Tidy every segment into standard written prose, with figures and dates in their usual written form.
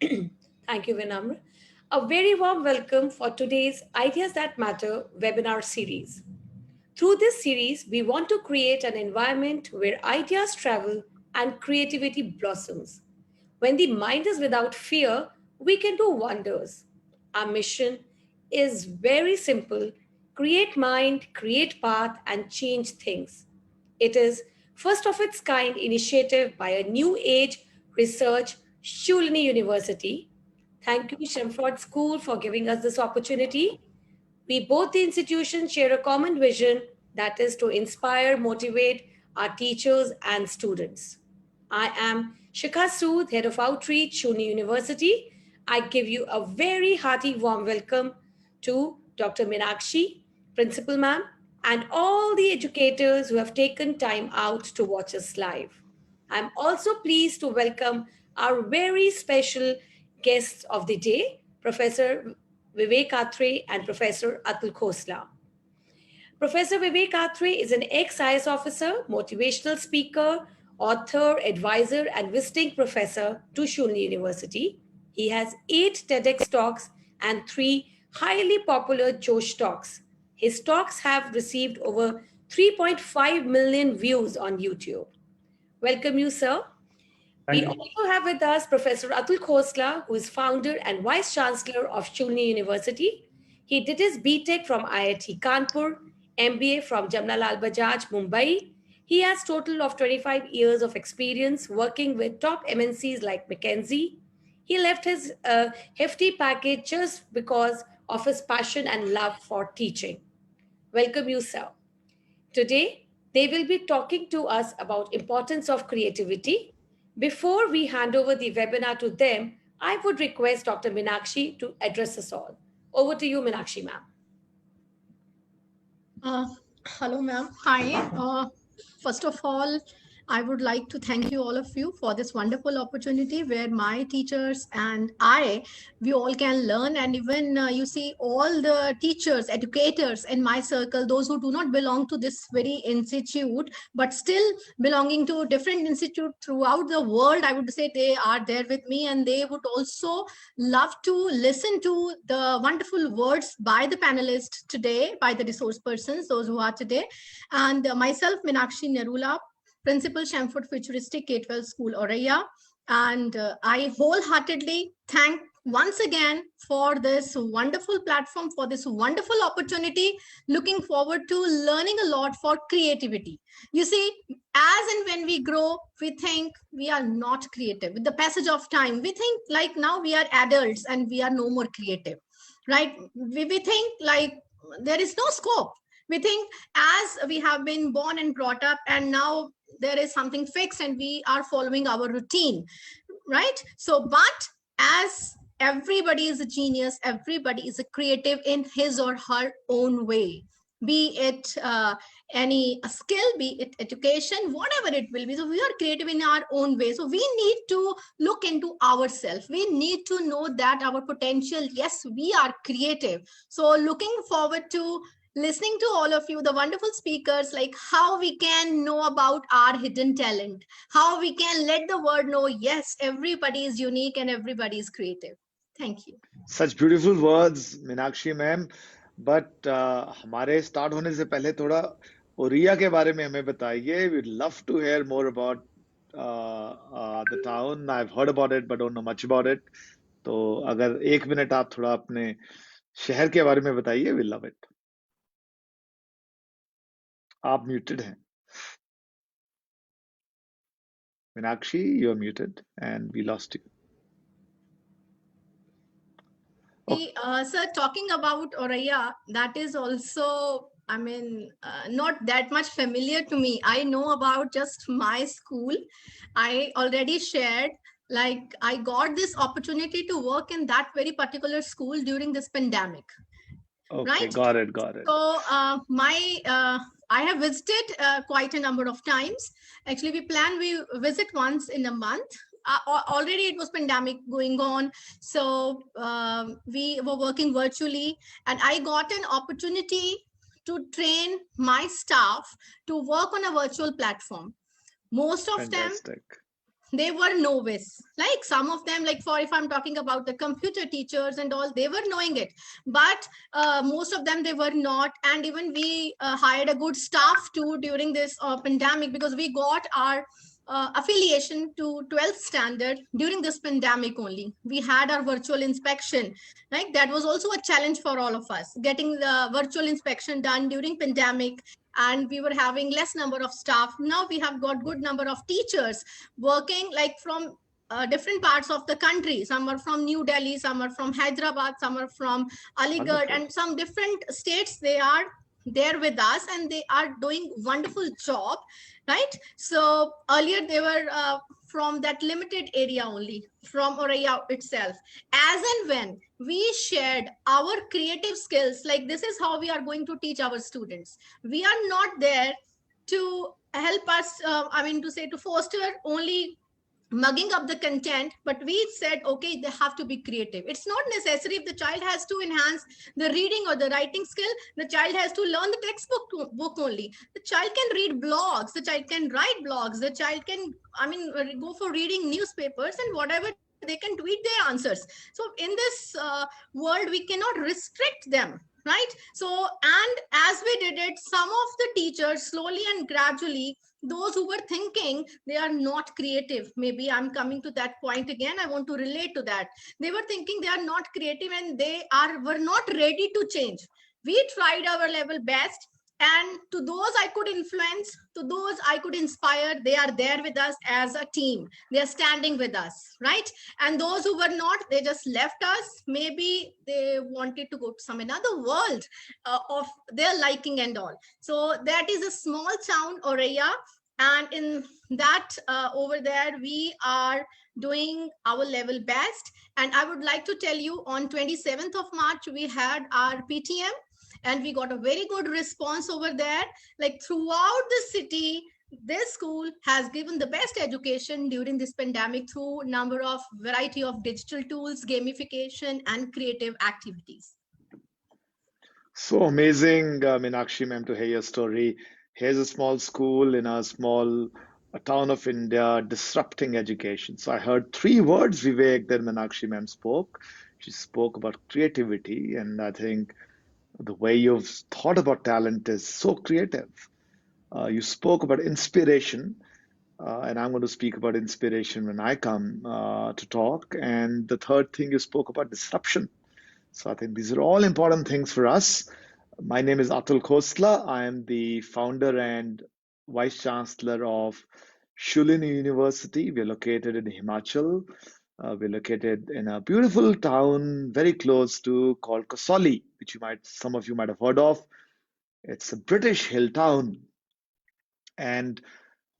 Thank you, Vinamr. A very warm welcome for today's Ideas That Matter webinar series. Through this series, we want to create an environment where ideas travel and creativity blossoms. When the mind is without fear, we can do wonders. Our mission is very simple: create mind, create path, and change things. It is first of its kind initiative by a new age research Shulini University. Thank you, Shamford School, for giving us this opportunity. We both the institutions share a common vision, that is to inspire, motivate our teachers and students. I am Shikha Sood, Head of Outreach, Shuni University. I give you a very hearty warm welcome to Dr. Minakshi, Principal Ma'am, and all the educators who have taken time out to watch us live. I'm also pleased to welcome our very special guests of the day, Professor Vivek Atre and Professor Atul Khosla. Professor Vivek Atre is an ex-IS officer, motivational speaker, author, advisor, and visiting professor to Shulni University. He has 8 TEDx talks and 3 highly popular Josh talks. His talks have received over 3.5 million views on YouTube. Welcome you, sir. We Thank you. also have with us Professor Atul Khosla, who is founder and vice chancellor of Shulni University. He did his BTech from IIT Kanpur, MBA from Jamnalal Bajaj, Mumbai. He has total of 25 years of experience working with top MNCs like McKinsey. He left his hefty package just because of his passion and love for teaching. Welcome you, sir. Today, they will be talking to us about importance of creativity. Before we hand over the webinar to them, I would request Dr. Minakshi to address us all. Over to you, Minakshi ma'am. Uh, Hello, ma'am. Hi. First of all, I would like to thank you all of you for this wonderful opportunity where my teachers and we all can learn. And even you see all the teachers, educators in my circle, those who do not belong to this very institute, but still belonging to different institute throughout the world, I would say they are there with me and they would also love to listen to the wonderful words by the panelists today, by the resource persons, those who are today. And myself, Minakshi Nerula, Principal Shamford Futuristic K-12 School, Oraya. And I wholeheartedly thank once again for this wonderful platform, for this wonderful opportunity. Looking forward to learning a lot for creativity. You see, as and when we grow, we think we are not creative. With the passage of time, we think like now we are adults and we are no more creative, right? We think like there is no scope. We think as we have been born and brought up and now there is something fixed and we are following our routine, right? So, but as everybody is a genius, everybody is a creative in his or her own way, be it any skill, be it education, whatever it will be. So we are creative in our own way. So we need to look into ourselves. We need to know that our potential, yes, we are creative. So looking forward to listening to all of you, the wonderful speakers, like how we can know about our hidden talent, how we can let the world know, yes, everybody is unique and everybody is creative. Thank you. Such beautiful words, Meenakshi ma'am. But हमारे start होने से पहले थोड़ा ओरिया के बारे में हमें बताइए. We'd love to hear more about the town. I've heard about it, but don't know much about it. तो अगर 1 मिनट आप थोड़ा अपने शहर के बारे में बताइए, we'll love it. आप muted हैं. Meenakshi, you're muted, and we lost you. Sir, talking about Oraya, that is also, I mean, not that much familiar to me. I know about just my school. I already shared, like, I got this opportunity to work in that very particular school during this pandemic. Okay, right? got it, got it. So I have visited quite a number of times. Actually, we visit once in a month. Already it was pandemic going on, so we were working virtually, and I got an opportunity to train my staff to work on a virtual platform. Most of Fantastic. them they were novice. Like some of them, like for if I'm talking about the computer teachers and all, they were knowing it, but most of them they were not. And even we hired a good staff too during this pandemic, because we got our affiliation to 12th standard during this pandemic only. We had our virtual inspection. Like that was also a challenge for all of us, getting the virtual inspection done during pandemic. And we were having less number of staff. Now we have got good number of teachers working, like from different parts of the country. Some are from New Delhi, some are from Hyderabad, some are from Aligarh, Wonderful. and some different states. They are there with us and they are doing wonderful job, right? So earlier they were from that limited area only, from Oraya itself. As and when we shared our creative skills, like this is how we are going to teach our students. We are not there to help us, to say, to foster only mugging up the content, but we said okay, they have to be creative. It's not necessary if the child has to enhance the reading or the writing skill, the child has to learn the textbook book only. The child can read blogs, the child can write blogs, the child can go for reading newspapers, and whatever they can tweet their answers. So in this world we cannot restrict them, right? So, and as we did it, some of the teachers slowly and gradually, those who were thinking they are not creative, maybe I'm coming to that point again, I want to relate to that. They were thinking they are not creative and they are were not ready to change. We tried our level best, and to those I could influence, to those I could inspire, they are there with us as a team. They are standing with us, right? And those who were not, they just left us. Maybe they wanted to go to some another world of their liking and all. So that is a small town, Oraya, and in that over there we are doing our level best. And I would like to tell you, on 27th of March we had our PTM, and we got a very good response over there. Like throughout the city, this school has given the best education during this pandemic through number of variety of digital tools, gamification, and creative activities. So amazing, Meenakshi ma'am, to hear your story. Here's a small school in a small town of India disrupting education. So I heard three words, Vivek, that Meenakshi ma'am spoke. She spoke about creativity, and I think the way you've thought about talent is so creative. You spoke about inspiration, and I'm going to speak about inspiration when I come to talk. And the third thing, you spoke about disruption. So I think these are all important things for us. My name is Atul Khosla. I am the founder and vice chancellor of Shulini University. We're located in Himachal. We're located in a beautiful town very close to called Kasauli, which some of you might have heard of. It's a British hill town, and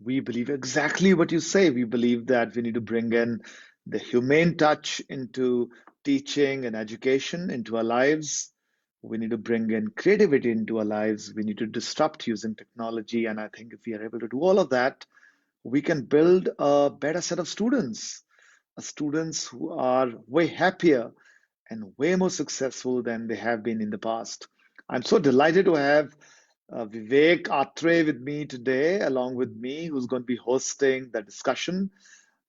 we believe exactly what you say. We believe that we need to bring in the humane touch into teaching and education into our lives. We need to bring in creativity into our lives. We need to disrupt using technology. And I think if we are able to do all of that, we can build a better set of students who are way happier and way more successful than they have been in the past. I'm so delighted to have Vivek Atre with me today, along with me, who's going to be hosting the discussion.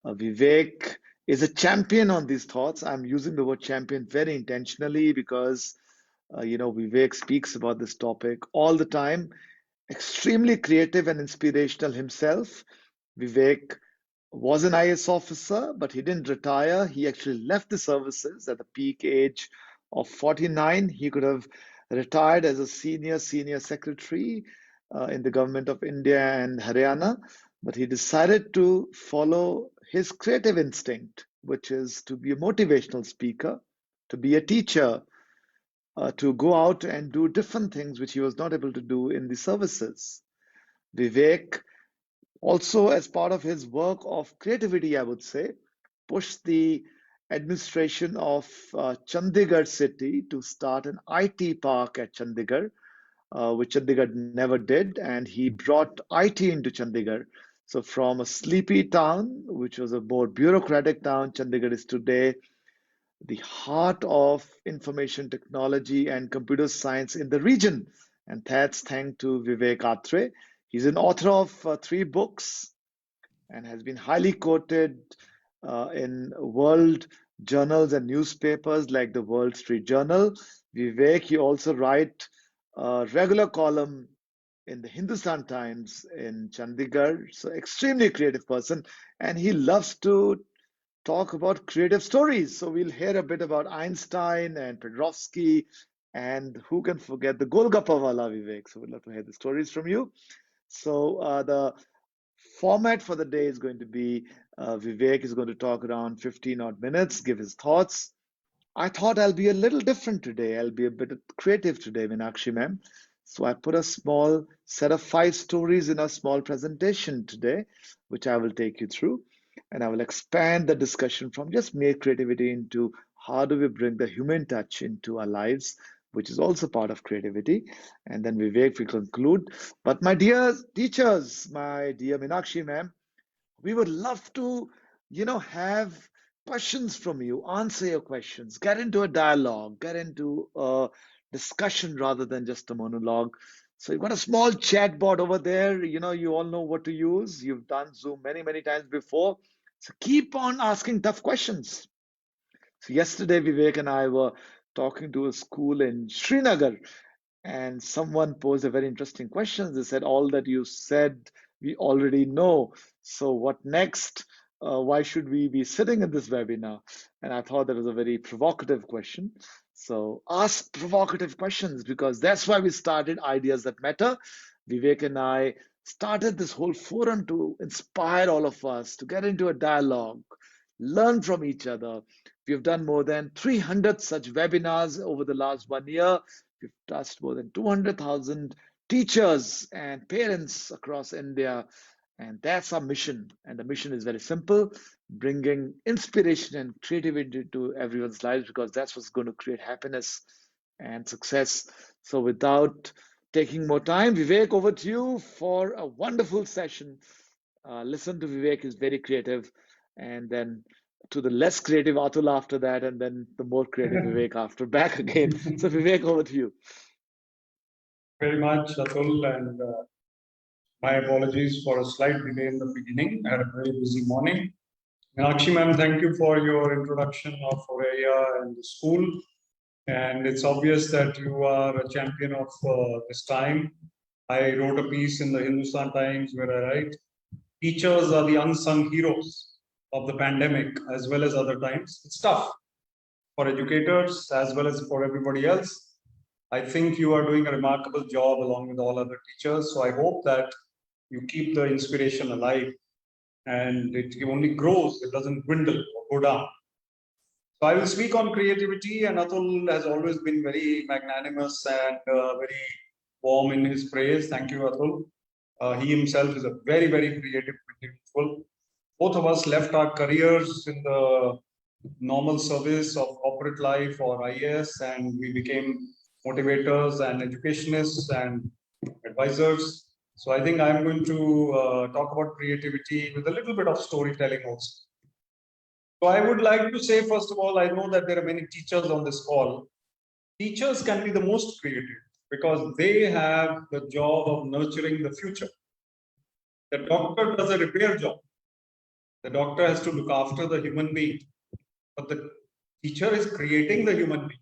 Vivek is a champion on these thoughts. I'm using the word champion very intentionally because, Vivek speaks about this topic all the time, extremely creative and inspirational himself. Vivek was an IS officer, but he didn't retire. He actually left the services at the peak age of 49. He could have retired as a senior secretary in the government of India and Haryana, but he decided to follow his creative instinct, which is to be a motivational speaker, to be a teacher, to go out and do different things which he was not able to do in the services. Vivek also, as part of his work of creativity, I would say, pushed the administration of Chandigarh city to start an IT park at Chandigarh, which Chandigarh never did, and he brought IT into Chandigarh. So from a sleepy town, which was a more bureaucratic town, Chandigarh is today the heart of information technology and computer science in the region. And that's thanks to Vivek Atre. He's an author of three books. and has been highly quoted in world journals and newspapers like the Wall Street Journal. Vivek, you also write a regular column in the Hindustan Times in Chandigarh. So extremely creative person, and he loves to talk about creative stories. So we'll hear a bit about Einstein and Pedrovsky, and who can forget the Golgappa Wala, Vivek. So we'd love to hear the stories from you. So the format for the day is going to be Vivek is going to talk around 15 odd minutes, give his thoughts. I thought I'll be a little different today. I'll be a bit creative today, Meenakshi ma'am. So I put a small set of 5 stories in a small presentation today, which I will take you through. And I will expand the discussion from just mere creativity into how do we bring the human touch into our lives, which is also part of creativity. And then Vivek will conclude. But my dear teachers, my dear Meenakshi ma'am, we would love to, have questions from you, answer your questions, get into a dialogue, get into a discussion rather than just a monologue. So you've got a small chat board over there. You all know what to use. You've done Zoom many, many times before. So keep on asking tough questions. So yesterday, Vivek and I were talking to a school in Srinagar, and someone posed a very interesting question. They said, all that you said, we already know. So what next? Why should we be sitting in this webinar? And I thought that was a very provocative question. So ask provocative questions, because that's why we started Ideas That Matter. Vivek and I started this whole forum to inspire all of us to get into a dialogue, learn from each other. We've done more than 300 such webinars over the last 1 year. We've touched more than 200,000 teachers and parents across India. And that's our mission. And the mission is very simple, bringing inspiration and creativity to everyone's lives, because that's what's going to create happiness and success. So without taking more time, Vivek, over to you for a wonderful session. Listen to Vivek, is very creative. And then to the less creative Atul after that, and then the more creative Vivek after, back again. So Vivek, over to you. Very much, Atul, and my apologies for a slight delay in the beginning. I had a very busy morning. Meenakshi ma'am, thank you for your introduction of Aurelia and the school. And it's obvious that you are a champion of this time. I wrote a piece in the Hindustan Times where I write, teachers are the unsung heroes of the pandemic as well as other times. It's tough for educators as well as for everybody else. I think you are doing a remarkable job along with all other teachers. So I hope that you keep the inspiration alive and it only grows, it doesn't dwindle or go down. So I will speak on creativity, and Atul has always been very magnanimous and very warm in his praise. Thank you, Atul. He himself is a very, very creative individual. Both of us left our careers in the normal service of corporate life or IAS, and we became motivators and educationists and advisors. So I think I'm going to talk about creativity with a little bit of storytelling also. So I would like to say, first of all, I know that there are many teachers on this call. Teachers can be the most creative because they have the job of nurturing the future. The doctor does a repair job. The doctor has to look after the human being, but the teacher is creating the human being.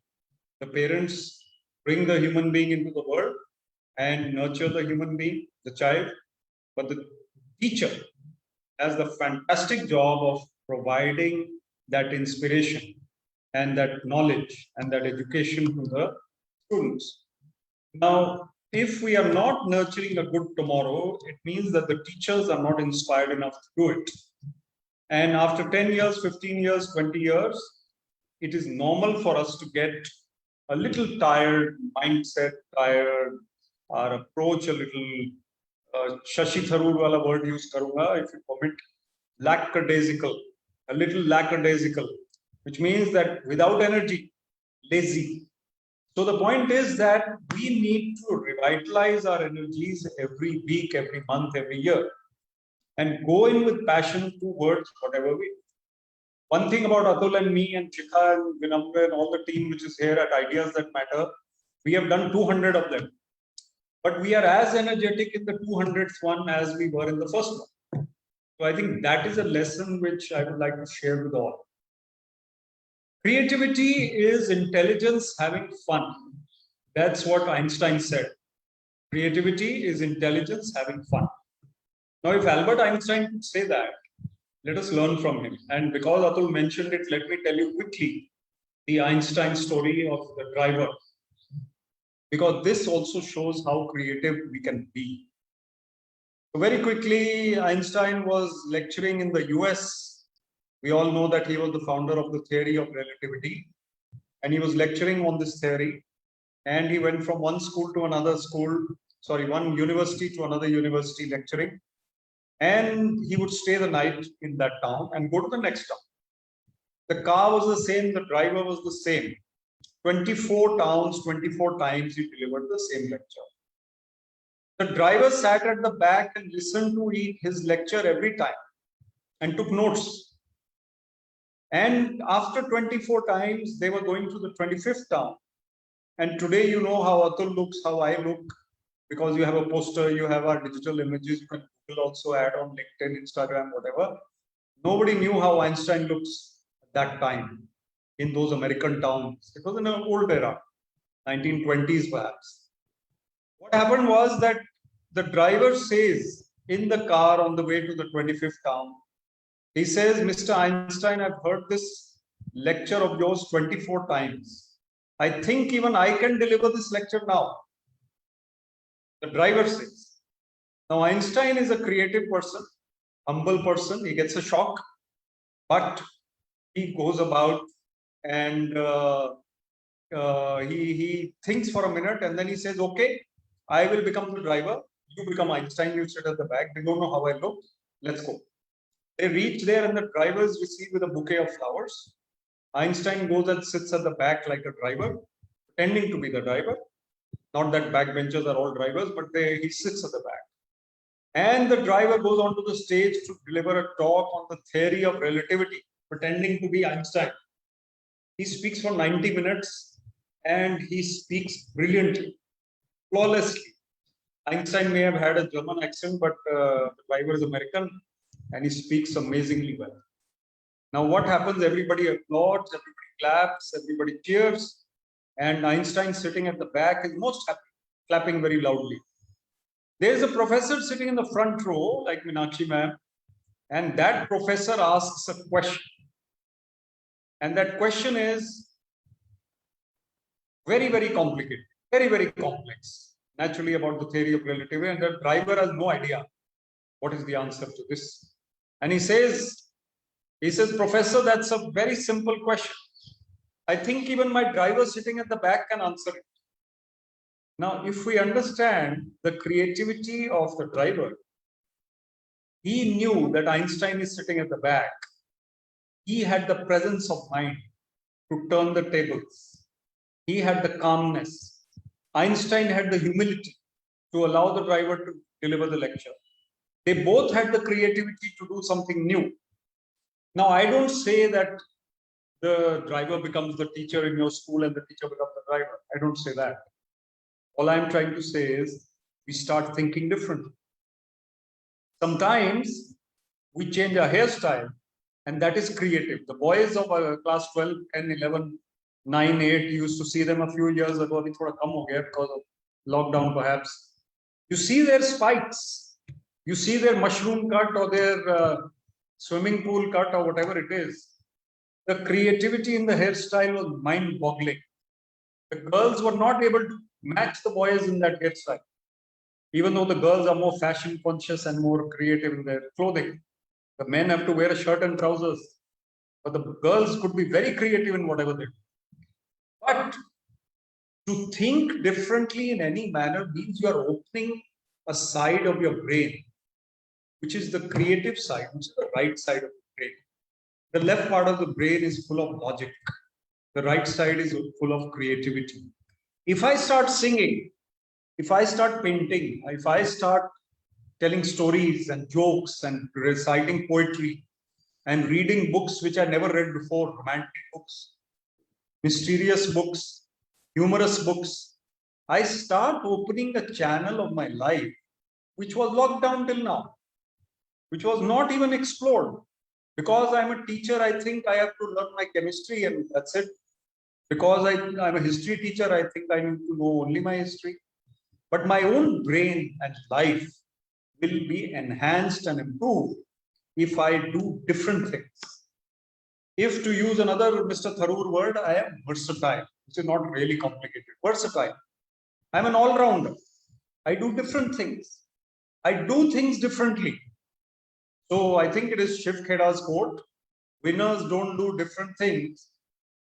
The parents bring the human being into the world and nurture the human being, the child, but the teacher has the fantastic job of providing that inspiration and that knowledge and that education to the students. Now, if we are not nurturing a good tomorrow, it means that the teachers are not inspired enough to do it. And after 10 years, 15 years, 20 years, it is normal for us to get a little tired, mindset tired, our approach a little, Shashi Tharoor wala word use karunga, if you permit, lackadaisical, a little lackadaisical, which means that without energy, lazy. So the point is that we need to revitalize our energies every week, every month, every year, and go in with passion towards whatever we do. One thing about Atul and me and Chika and Vinamra and all the team which is here at Ideas That Matter, we have done 200 of them. But we are as energetic in the 200th one as we were in the first one. So I think that is a lesson which I would like to share with all. Creativity is intelligence having fun. That's what Einstein said. Creativity is intelligence having fun. Now, if Albert Einstein could say that, let us learn from him. And because Atul mentioned it, let me tell you quickly the Einstein story of the driver, because this also shows how creative we can be. So very quickly, Einstein was lecturing in the US. We all know that he was the founder of the theory of relativity, and he was lecturing on this theory. And he went from one school to another school, one university to another university lecturing. And he would stay the night in that town and go to the next town. The car was the same, the driver was the same. 24 towns, 24 times he delivered the same lecture. The driver sat at the back and listened to his lecture every time and took notes. And after 24 times, they were going to the 25th town. And today, you know how Atul looks, how I look, because you have a poster, you have our digital images, you can Google also add on LinkedIn, Instagram, whatever. Nobody knew how Einstein looks at that time in those American towns. It was in an old era, 1920s perhaps. What happened was that the driver says in the car on the way to the 25th town, he says, Mr. Einstein, I've heard this lecture of yours 24 times. I think even I can deliver this lecture now. The driver says. Now, Einstein is a creative person, humble person. He gets a shock, but he goes about and he thinks for a minute, and then he says, okay, I will become the driver. You become Einstein. You sit at the back. They don't know how I look. Let's go. They reach there, and the driver is received with a bouquet of flowers. Einstein goes and sits at the back like a driver, pretending to be the driver. Not that backbenchers are all drivers, but he sits at the back. And the driver goes onto the stage to deliver a talk on the theory of relativity, pretending to be Einstein. He speaks for 90 minutes and he speaks brilliantly, flawlessly. Einstein may have had a German accent, but the driver is American and he speaks amazingly well. Now, what happens? Everybody applauds, everybody claps, everybody cheers. And Einstein sitting at the back is most happy, clapping very loudly. There's a professor sitting in the front row, like Meenakshi ma'am, and that professor asks a question. And that question is very, very complicated, very, very complex, naturally about the theory of relativity. And the driver has no idea what is the answer to this. And he says, Professor, that's a very simple question. I think even my driver sitting at the back can answer it. Now, if we understand the creativity of the driver, he knew that Einstein is sitting at the back. He had the presence of mind to turn the tables. He had the calmness. Einstein had the humility to allow the driver to deliver the lecture. They both had the creativity to do something new. Now, I don't say that the driver becomes the teacher in your school and the teacher becomes the driver. I don't say that. All I'm trying to say is we start thinking differently. Sometimes we change our hairstyle, and that is creative. The boys of class 12, 10, 11, 9, 8, you used to see them a few years ago. They thoda kam ho gaya because of lockdown, perhaps. You see their spikes. You see their mushroom cut or their swimming pool cut or whatever it is. The creativity in the hairstyle was mind-boggling. The girls were not able to match the boys in that hairstyle, even though the girls are more fashion conscious and more creative in their clothing. The men have to wear a shirt and trousers, but the girls could be very creative in whatever they do. But to think differently in any manner means you are opening a side of your brain, which is the creative side, which is the right side of the brain. The left part of the brain is full of logic. The right side is full of creativity. If I start singing, if I start painting, if I start telling stories and jokes and reciting poetry and reading books which I never read before, romantic books, mysterious books, humorous books, I start opening a channel of my life which was locked down till now. which was not even explored. Because I'm a teacher, I think I have to learn my chemistry and that's it. Because I'm a history teacher, I think I need to know only my history. But my own brain and life will be enhanced and improved if I do different things. If, to use another Mr. Tharoor word, I am versatile. This is not really complicated. Versatile. I'm an all-rounder. I do different things. I do things differently. So I think it is Shiv Kheda's quote. Winners don't do different things.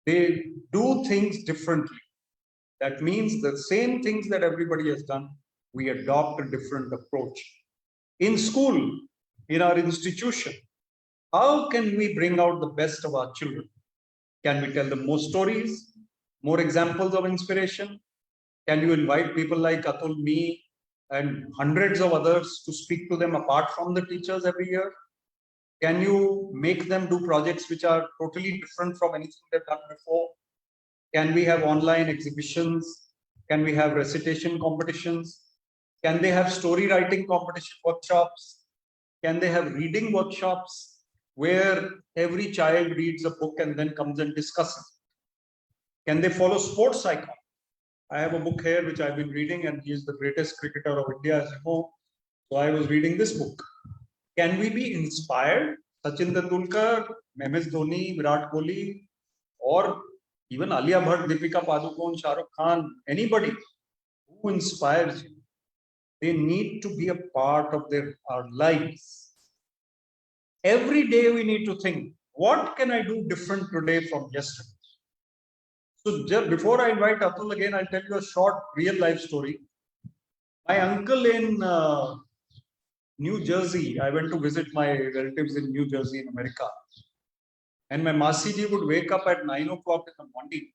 They do things differently. That means the same things that everybody has done, we adopt a different approach. In school, in our institution, how can we bring out the best of our children? Can we tell them more stories, more examples of inspiration? Can you invite people like Atul, me, and hundreds of others to speak to them apart from the teachers every year? Can you make them do projects which are totally different from anything they've done before? Can we have online exhibitions? Can we have recitation competitions? Can they have story writing competition workshops? Can they have reading workshops where every child reads a book and then comes and discusses? Can they follow sports psychology? I have a book here which I've been reading, and he is the greatest cricketer of India, as you know. So I was reading this book. Can we be inspired? Sachin Tendulkar, MS Dhoni, Virat Kohli, or even Alia Bhatt, Deepika Padukone, Shah Rukh Khan, anybody who inspires you, they need to be a part of our lives. Every day we need to think, what can I do different today from yesterday? So just before I invite Atul again, I'll tell you a short real life story. My uncle in New Jersey, I went to visit my relatives in New Jersey in America. And my Masiji would wake up at 9 o'clock in the morning.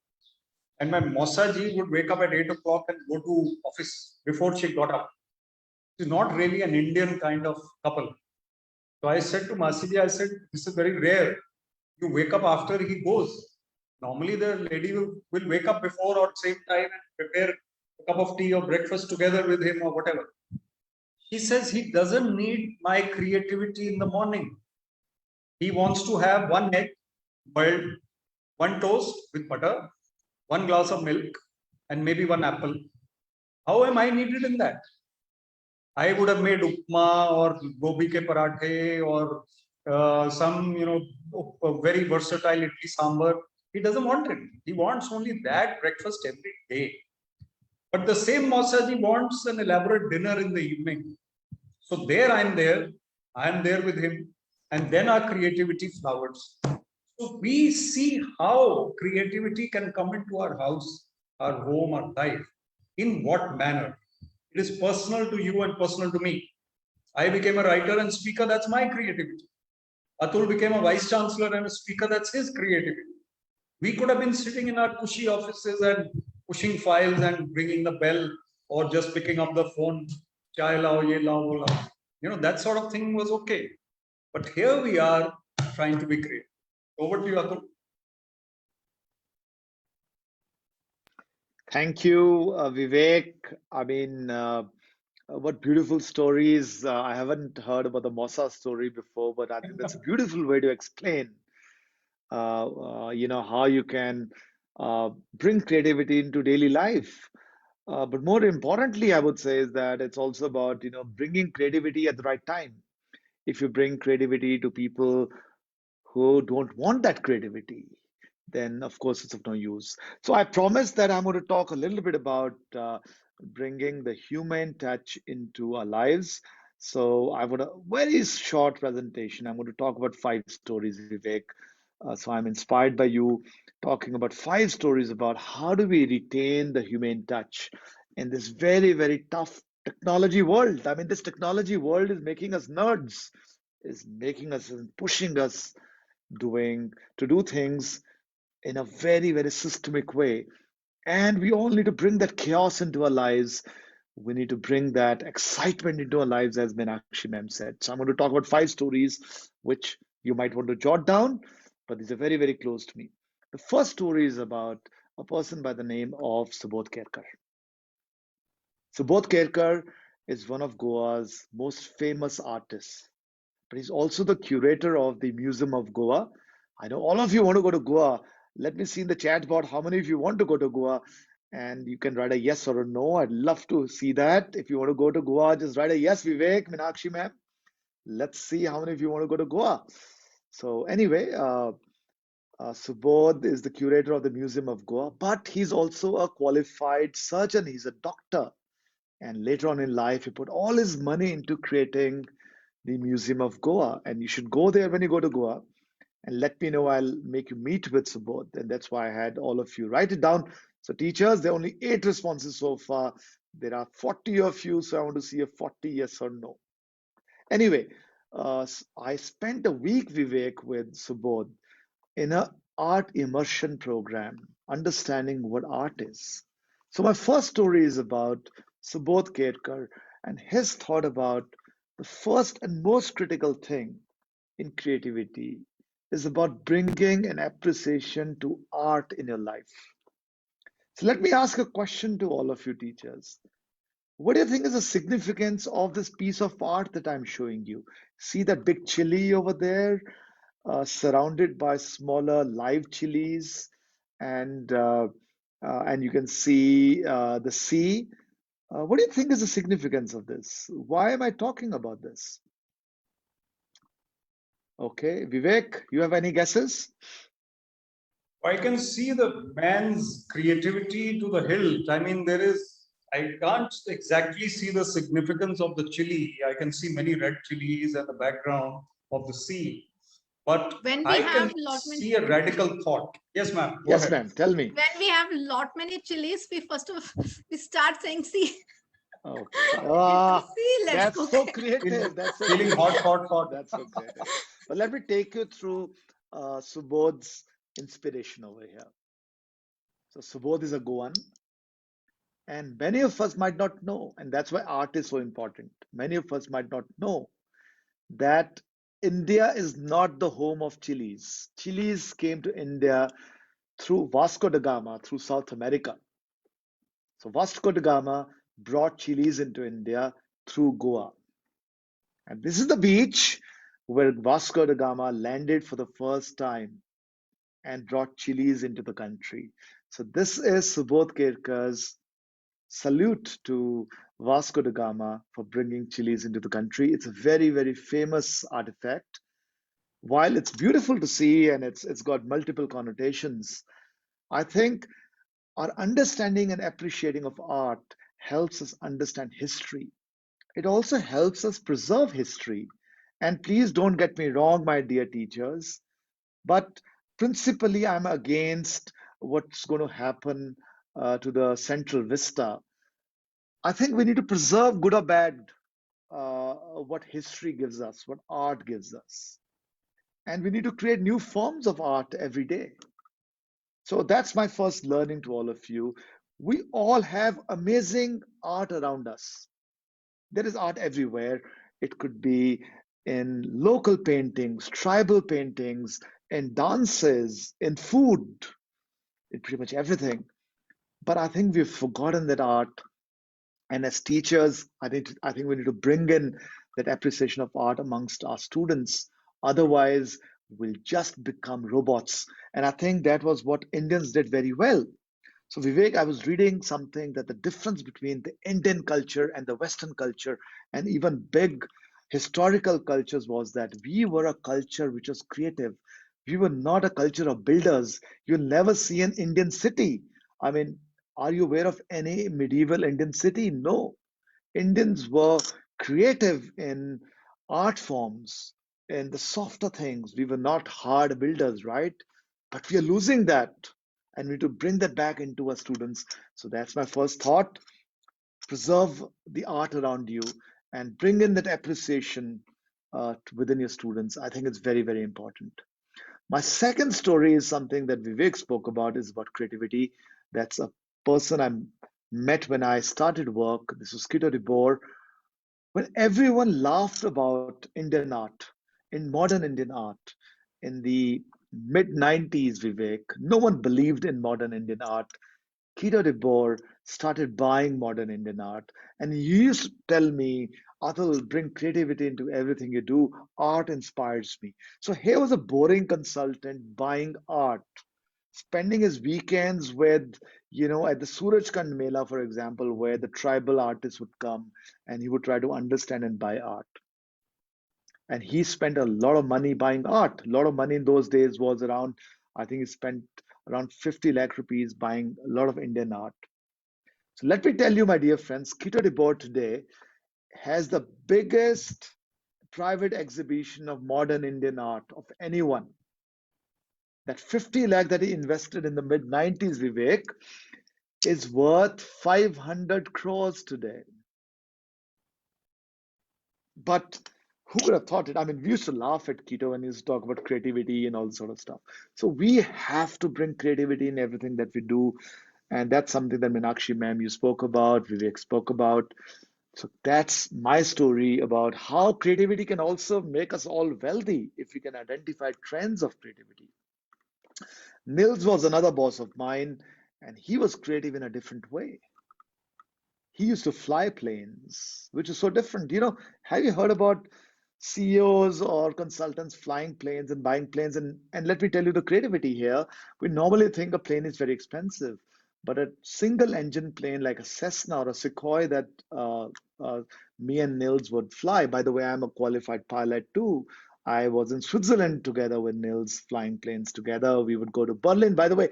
And my Mosaji would wake up at 8 o'clock and go to office before she got up. She's not really an Indian kind of couple. So I said to Masiji, I said, this is very rare. You wake up after he goes. Normally the lady will wake up before or same time and prepare a cup of tea or breakfast together with him or whatever. He says he doesn't need my creativity in the morning. He wants to have one egg boiled, one toast with butter, one glass of milk, and maybe one apple. How am I needed in that? I would have made upma or gobi ke parathe or some, very versatile idli sambar. He doesn't want it. He wants only that breakfast every day. But the same Mausaji wants an elaborate dinner in the evening. So there I'm there with him, and then our creativity flowers. So we see how creativity can come into our house, our home, our life. In what manner? It is personal to you and personal to me. I became a writer and speaker, that's my creativity. Atul became a vice chancellor and a speaker, that's his creativity. We could have been sitting in our cushy offices and pushing files and ringing the bell or just picking up the phone, chai lao, ye lao, wo lao. That sort of thing was okay. But here we are trying to be creative. Over to you, Atul. Thank you, Vivek. I mean, what beautiful stories. I haven't heard about the Mossa story before, but I think that's a beautiful way to explain, how you can bring creativity into daily life. But more importantly, I would say is that it's also about, bringing creativity at the right time. If you bring creativity to people who don't want that creativity, then of course it's of no use. So I promise that I'm going to talk a little bit about bringing the human touch into our lives. So I want a very short presentation. I'm going to talk about 5 stories, Vivek. So I'm inspired by you talking about 5 stories about how do we retain the human touch in this very, very tough technology world. I mean, this technology world is making us nerds, is making us and pushing us to do things in a very, very systemic way. And we all need to bring that chaos into our lives. We need to bring that excitement into our lives, as Meenakshi ma'am said. So I'm going to talk about 5 stories, which you might want to jot down, but these are very, very close to me. The first story is about a person by the name of Subodh Kerkar. Subodh Kerkar is one of Goa's most famous artists. but he's also the curator of the Museum of Goa. I know all of you want to go to Goa. Let me see in the chat board how many of you want to go to Goa. And you can write a yes or a no. I'd love to see that. If you want to go to Goa, just write a yes, Vivek, Meenakshi ma'am. Let's see how many of you want to go to Goa. So anyway, Subodh is the curator of the Museum of Goa, but he's also a qualified surgeon. He's a doctor. And later on in life, he put all his money into creating the Museum of Goa. And you should go there when you go to Goa and let me know. I'll make you meet with Subodh. And that's why I had all of you write it down. So, teachers, there are only 8 responses so far. There are 40 of you, so I want to see a 40 yes or no. Anyway, I spent a week, Vivek, with Subodh in a art immersion program, understanding what art is. So my first story is about Subodh Ketkar and his thought about the first and most critical thing in creativity is about bringing an appreciation to art in your life. So let me ask a question to all of you teachers. What do you think is the significance of this piece of art that I'm showing you? See that big chili over there? Surrounded by smaller live chilies, and you can see the sea. What do you think is the significance of this? Why am I talking about this? Okay, Vivek, you have any guesses? I can see the man's creativity to the hilt. I mean, I can't exactly see the significance of the chili. I can see many red chilies and the background of the sea. But When we I have can lot many, see a radical thought. Yes, ma'am. Go Yes, ahead. ma'am. Tell me. when we have lot many chilies, we start saying, see, Okay. see, let's That's cook. so creative. That's so Feeling hot, creative. hot, hot. That's so creative. But let me take you through Subodh's inspiration over here. So Subodh is a Goan, and many of us might not know, and that's why art is so important. Many of us might not know that India is not the home of chilies. Chilies came to India through Vasco da Gama, through South America. So Vasco da Gama brought chilies into India through Goa. And this is the beach where Vasco da Gama landed for the first time and brought chilies into the country. So this is Subodh Kerkar's salute to Vasco da Gama for bringing chilies into the country. It's a very, very famous artifact. While it's beautiful to see and it's got multiple connotations, I think our understanding and appreciating of art helps us understand history. It also helps us preserve history. And please don't get me wrong, my dear teachers, but principally I'm against what's going to happen to the central vista. I think we need to preserve, good or bad, what history gives us, what art gives us. And we need to create new forms of art every day. So that's my first learning to all of you. We all have amazing art around us. There is art everywhere. It could be in local paintings, tribal paintings, in dances, in food, in pretty much everything. But I think we've forgotten that art. And as teachers, I think we need to bring in that appreciation of art amongst our students. Otherwise, we'll just become robots. And I think that was what Indians did very well. So, Vivek, I was reading something that the difference between the Indian culture and the Western culture, and even big historical cultures, was that we were a culture which was creative. We were not a culture of builders. You'll never see an Indian city. I mean, are you aware of any medieval Indian city? No. Indians were creative in art forms, in the softer things. We were not hard builders, right? But we are losing that. And we need to bring that back into our students. So that's my first thought. Preserve the art around you and bring in that appreciation within your students. I think it's very, very important. My second story is something that Vivek spoke about, is about creativity. That's a person I met when I started work. This was Kito de Boer, when everyone laughed about Indian art, in modern Indian art, in the mid 90s, Vivek, no one believed in modern Indian art. Kito de Boer started buying modern Indian art. And he used to tell me, Atul, bring creativity into everything you do. Art inspires me. So here was a boring consultant buying art, spending his weekends with, at the Surajkund Mela, for example, where the tribal artists would come and he would try to understand and buy art. And he spent a lot of money buying art. A lot of money in those days was around, I think he spent around 50 lakh rupees buying a lot of Indian art. So let me tell you, my dear friends, Quito de Boer today has the biggest private exhibition of modern Indian art of anyone. That 50 lakh that he invested in the mid 90s, Vivek, is worth 500 crores today. But who would have thought it? I mean, we used to laugh at Keto when he used to talk about creativity and all this sort of stuff. So we have to bring creativity in everything that we do. And that's something that Meenakshi ma'am you spoke about, Vivek spoke about. So that's my story about how creativity can also make us all wealthy if we can identify trends of creativity. Nils was another boss of mine, and he was creative in a different way. He used to fly planes, which is so different. Have you heard about CEOs or consultants flying planes and buying planes? And let me tell you the creativity here. We normally think a plane is very expensive, but a single engine plane like a Cessna or a Sukhoi that uh, me and Nils would fly. By the way, I'm a qualified pilot too. I was in Switzerland together with Nils, flying planes together. We would go to Berlin. By the way,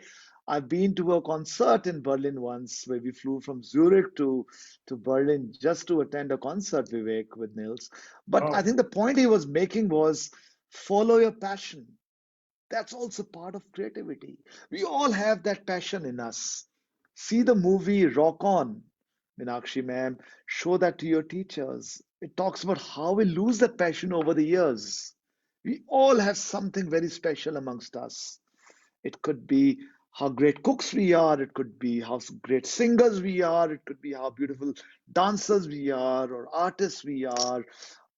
I've been to a concert in Berlin once where we flew from Zurich to Berlin just to attend a concert, Vivek, with Nils. But I Wow. think the point he was making was follow your passion. That's also part of creativity. We all have that passion in us. See the movie Rock On, Meenakshi ma'am. Show that to your teachers. It talks about how we lose that passion over the years. We all have something very special amongst us. It could be how great cooks we are. It could be how great singers we are. It could be how beautiful dancers we are, or artists we are,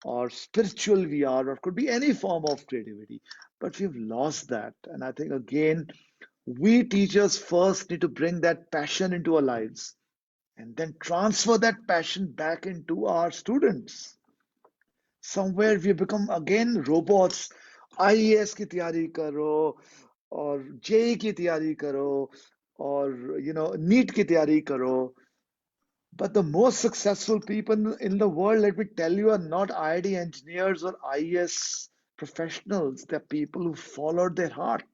or spiritual we are, or it could be any form of creativity. But we've lost that. And I think, again, we teachers first need to bring that passion into our lives and then transfer that passion back into our students. Somewhere we become again robots. IAS की तैयारी करो और JEE की तैयारी करो or NEET की तैयारी करो. But the most successful people in the world, let me tell you, are not IIT engineers or IAS professionals. They're people who followed their heart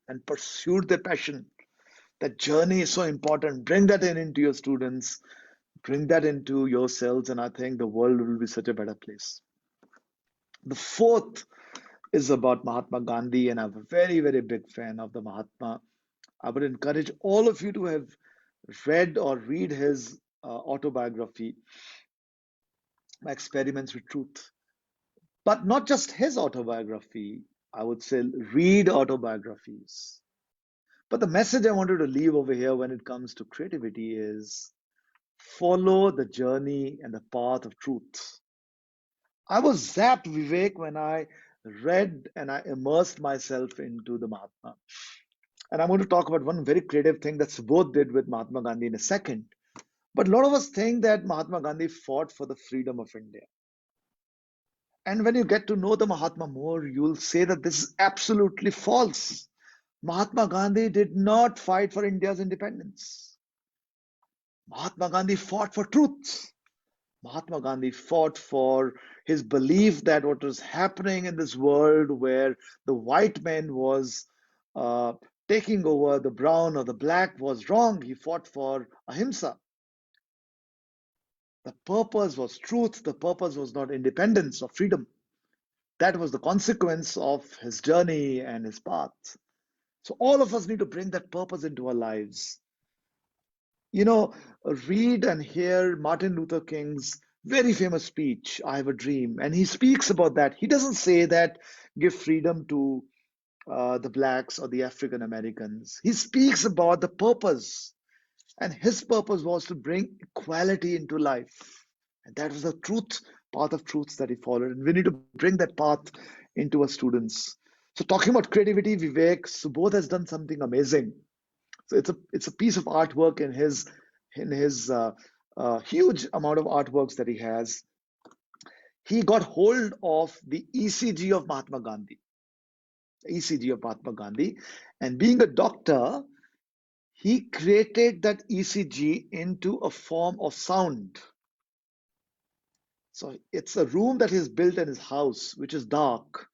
and pursued their passion. That journey is so important. Bring that into your students, bring that into yourselves, and I think the world will be such a better place. The fourth is about Mahatma Gandhi, and I'm a very, very big fan of the Mahatma. I would encourage all of you to have read or read his autobiography, Experiments with Truth. But not just his autobiography, I would say read autobiographies. But the message I wanted to leave over here when it comes to creativity is follow the journey and the path of truth. I was zapped, Vivek, when I read and I immersed myself into the Mahatma. And I'm going to talk about one very creative thing that Subodh did with Mahatma Gandhi in a second. But a lot of us think that Mahatma Gandhi fought for the freedom of India. And when you get to know the Mahatma more, you'll say that this is absolutely false. Mahatma Gandhi did not fight for India's independence. Mahatma Gandhi fought for truth. Mahatma Gandhi fought for his belief that what was happening in this world where the white man was uh, taking over the brown or the black was wrong. He fought for ahimsa. The purpose was truth. The purpose was not independence or freedom. That was the consequence of his journey and his path. So all of us need to bring that purpose into our lives. You know, read and hear Martin Luther King's very famous speech, I Have a Dream. And he speaks about that. He doesn't say that give freedom to the blacks or the African Americans. He speaks about the purpose. And his purpose was to bring equality into life. And that was the truth, path of truths that he followed. And we need to bring that path into our students. So talking about creativity, Vivek, Subodh has done something amazing. So it's a piece of artwork in his huge amount of artworks that he has. he got hold of the ECG of Mahatma Gandhi. ECG of Mahatma Gandhi. And being a doctor, he created that ECG into a form of sound. So it's a room that he's built in his house, which is dark.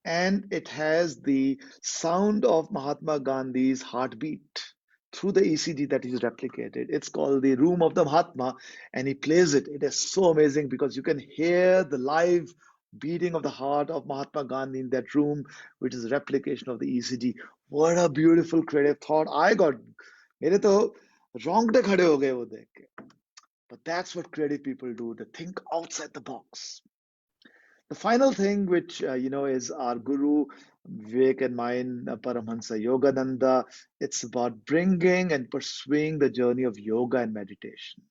And it has the sound of Mahatma Gandhi's heartbeat through the ECG that he's replicated. It's called the Room of the Mahatma, and he plays it. It is so amazing because you can hear the live beating of the heart of Mahatma Gandhi in that room, which is a replication of the ECG. What a beautiful creative thought. मेरे तो रोंगटे खड़े हो गए वो देख के. But that's what creative people do. They think outside the box. The final thing, which is our guru Vivek and mine, Paramhansa Yogananda, it's about bringing and pursuing the journey of yoga and meditation.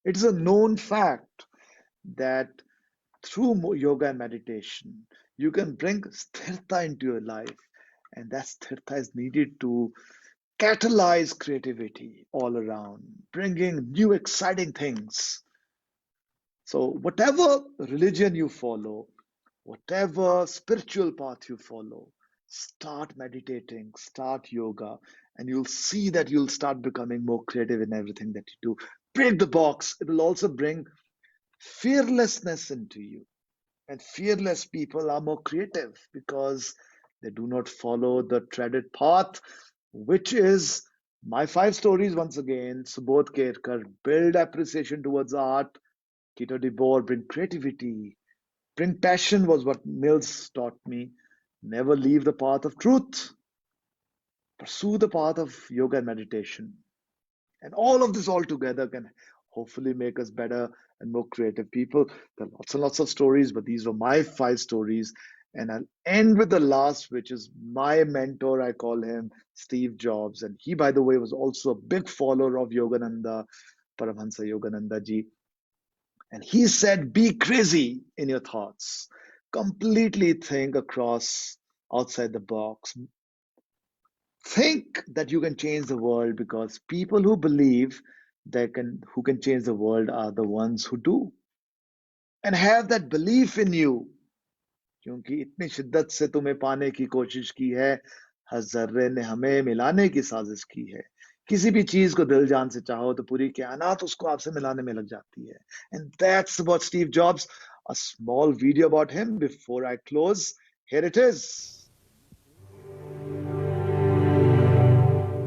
It is a known fact that through yoga and meditation, you can bring sthirta into your life, and that sthirta is needed to catalyze creativity all around, bringing new exciting things. So, whatever religion you follow, whatever spiritual path you follow, start meditating, start yoga, and you'll see that you'll start becoming more creative in everything that you do. Break the box. It will also bring fearlessness into you. And fearless people are more creative because they do not follow the treaded path, which is my 5 stories once again. Subodh Kerkar, build appreciation towards art. Tito DeBoer, bring creativity. Bring passion was what Mills taught me. Never leave the path of truth. Pursue the path of yoga and meditation. And all of this all together can hopefully make us better and more creative people. There are lots and lots of stories, but these were my 5 stories. And I'll end with the last, which is my mentor. I call him Steve Jobs. And he, by the way, was also a big follower of Yogananda, Paramhansa Yogananda ji. And he said, be crazy in your thoughts. Completely think across outside the box. Think that you can change the world, because people who believe who can change the world are the ones who do. And have that belief in you. क्योंकि इतनी शिद्दत से तुम्हें पाने की कोशिश की है, हर जर्रे ने हमें मिलाने की साजिश की है. किसी भी चीज को दिल जान से चाहो तो पूरी कायनात उसको आपसे मिलाने में लग जाती है. And that's about Steve Jobs. A small video about him before I close. Here it is.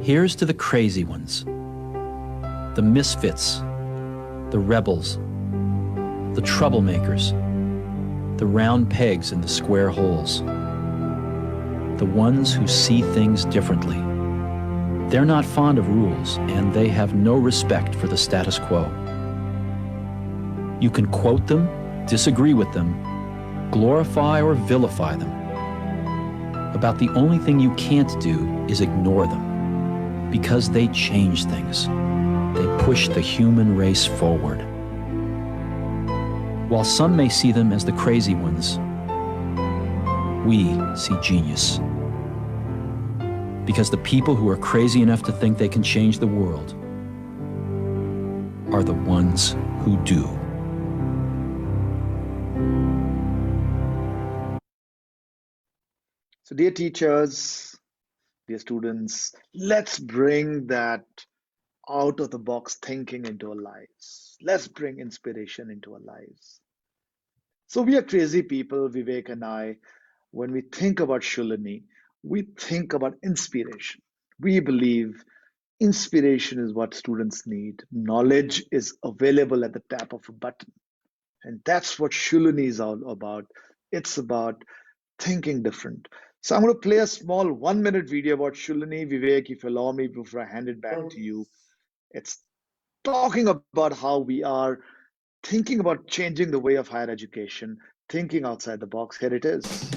Here's to the crazy ones, the misfits, the rebels, the troublemakers, the round pegs in the square holes, the ones who see things differently. They're not fond of rules, and they have no respect for the status quo. You can quote them, disagree with them, glorify or vilify them. About the only thing you can't do is ignore them, because they change things. They push the human race forward. While some may see them as the crazy ones, we see genius. Because the people who are crazy enough to think they can change the world are the ones who do. So, dear teachers, dear students, let's bring that out of the box thinking into our lives. Let's bring inspiration into our lives. So, we are crazy people, Vivek and I. When we think about Shulani, we think about inspiration. We believe inspiration is what students need. Knowledge is available at the tap of a button. And that's what Shulani is all about. It's about thinking different. So I'm going to play a small 1-minute video about Shulani. Vivek, if you allow me, before I hand it back to you. It's talking about how we are thinking about changing the way of higher education, thinking outside the box. Here it is.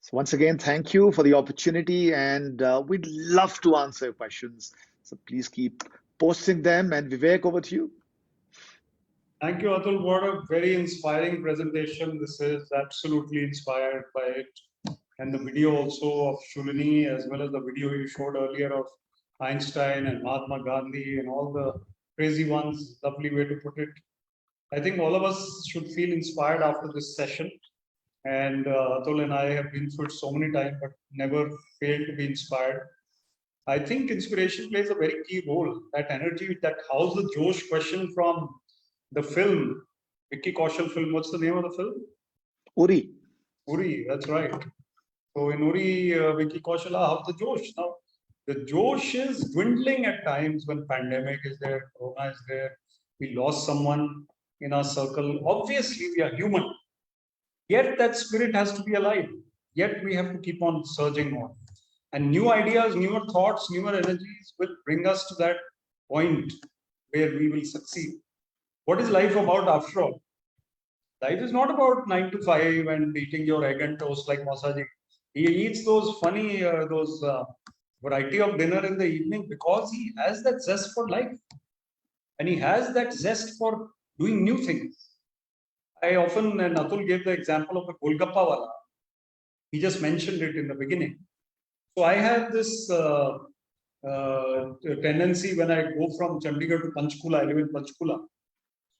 So once again, thank you for the opportunity, and we'd love to answer your questions. So please keep posting them. And Vivek, over to you. Thank you, Atul. What a very inspiring presentation. This is absolutely inspired by it. And the video also of Shulini, as well as the video you showed earlier of Einstein and Mahatma Gandhi and all the crazy ones. Lovely way to put it. I think all of us should feel inspired after this session. And Atul and I have been through it so many times, but never failed to be inspired. I think inspiration plays a very key role. That energy, that how's the Josh question from the film, Vicky Kaushal film. What's the name of the film? Uri. Uri, that's right. So in Uri, Vicky Kaushal, how's the Josh? Now, the Josh is dwindling at times when pandemic is there, Corona is there. We lost someone in our circle. Obviously, we are human. Yet that spirit has to be alive. Yet we have to keep on surging on. And new ideas, newer thoughts, newer energies will bring us to that point where we will succeed. What is life about after all? Life is not about 9 to 5 and eating your egg and toast like Masaji. He eats those funny, variety of dinner in the evening because he has that zest for life. And he has that zest for doing new things. I often, and Atul gave the example of the Golgappa wala. He just mentioned it in the beginning. So I have this tendency when I go from Chandigarh to Panchkula, I live in Panchkula.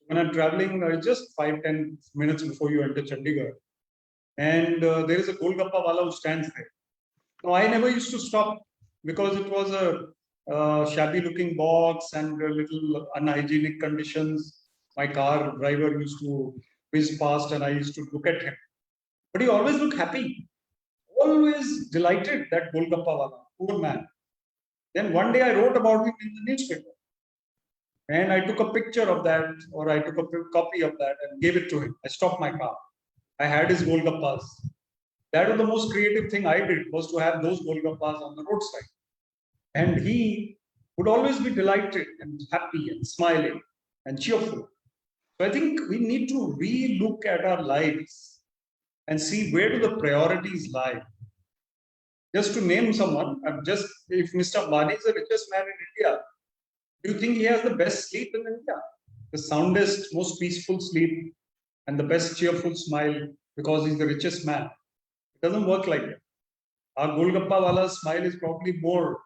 When I'm traveling, just 5-10 minutes before you enter Chandigarh, and there is a Golgappa wala who stands there. Now, I never used to stop because it was a shabby-looking box and a little unhygienic conditions. My car driver used to whiz past, and I used to look at him. But he always looked happy, always delighted, that Golgappa wala, poor man. Then one day I wrote about him in the newspaper. And I took a picture of that, or I took a copy of that and gave it to him. I stopped my car. I had his Golgappas. That was the most creative thing I did, was to have those Golgappas on the roadside. And he would always be delighted and happy and smiling and cheerful. So I think we need to re-look at our lives and see where do the priorities lie. Just to name someone, if Mr. Ambani is the richest man in India, do you think he has the best sleep in India? The soundest, most peaceful sleep and the best cheerful smile because he's the richest man. It doesn't work like that. Our Golgappa wala's smile is probably more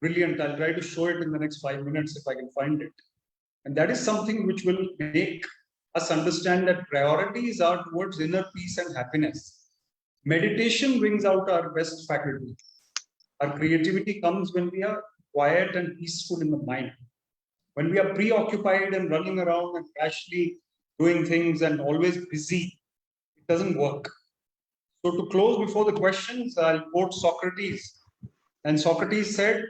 brilliant. I'll try to show it in the next 5 minutes if I can find it. And that is something which will make us understand that priorities are towards inner peace and happiness. Meditation brings out our best faculty. Our creativity comes when we are quiet and peaceful in the mind. When we are preoccupied and running around and casually doing things and always busy, it doesn't work. So to close before the questions, I'll quote Socrates. And Socrates said,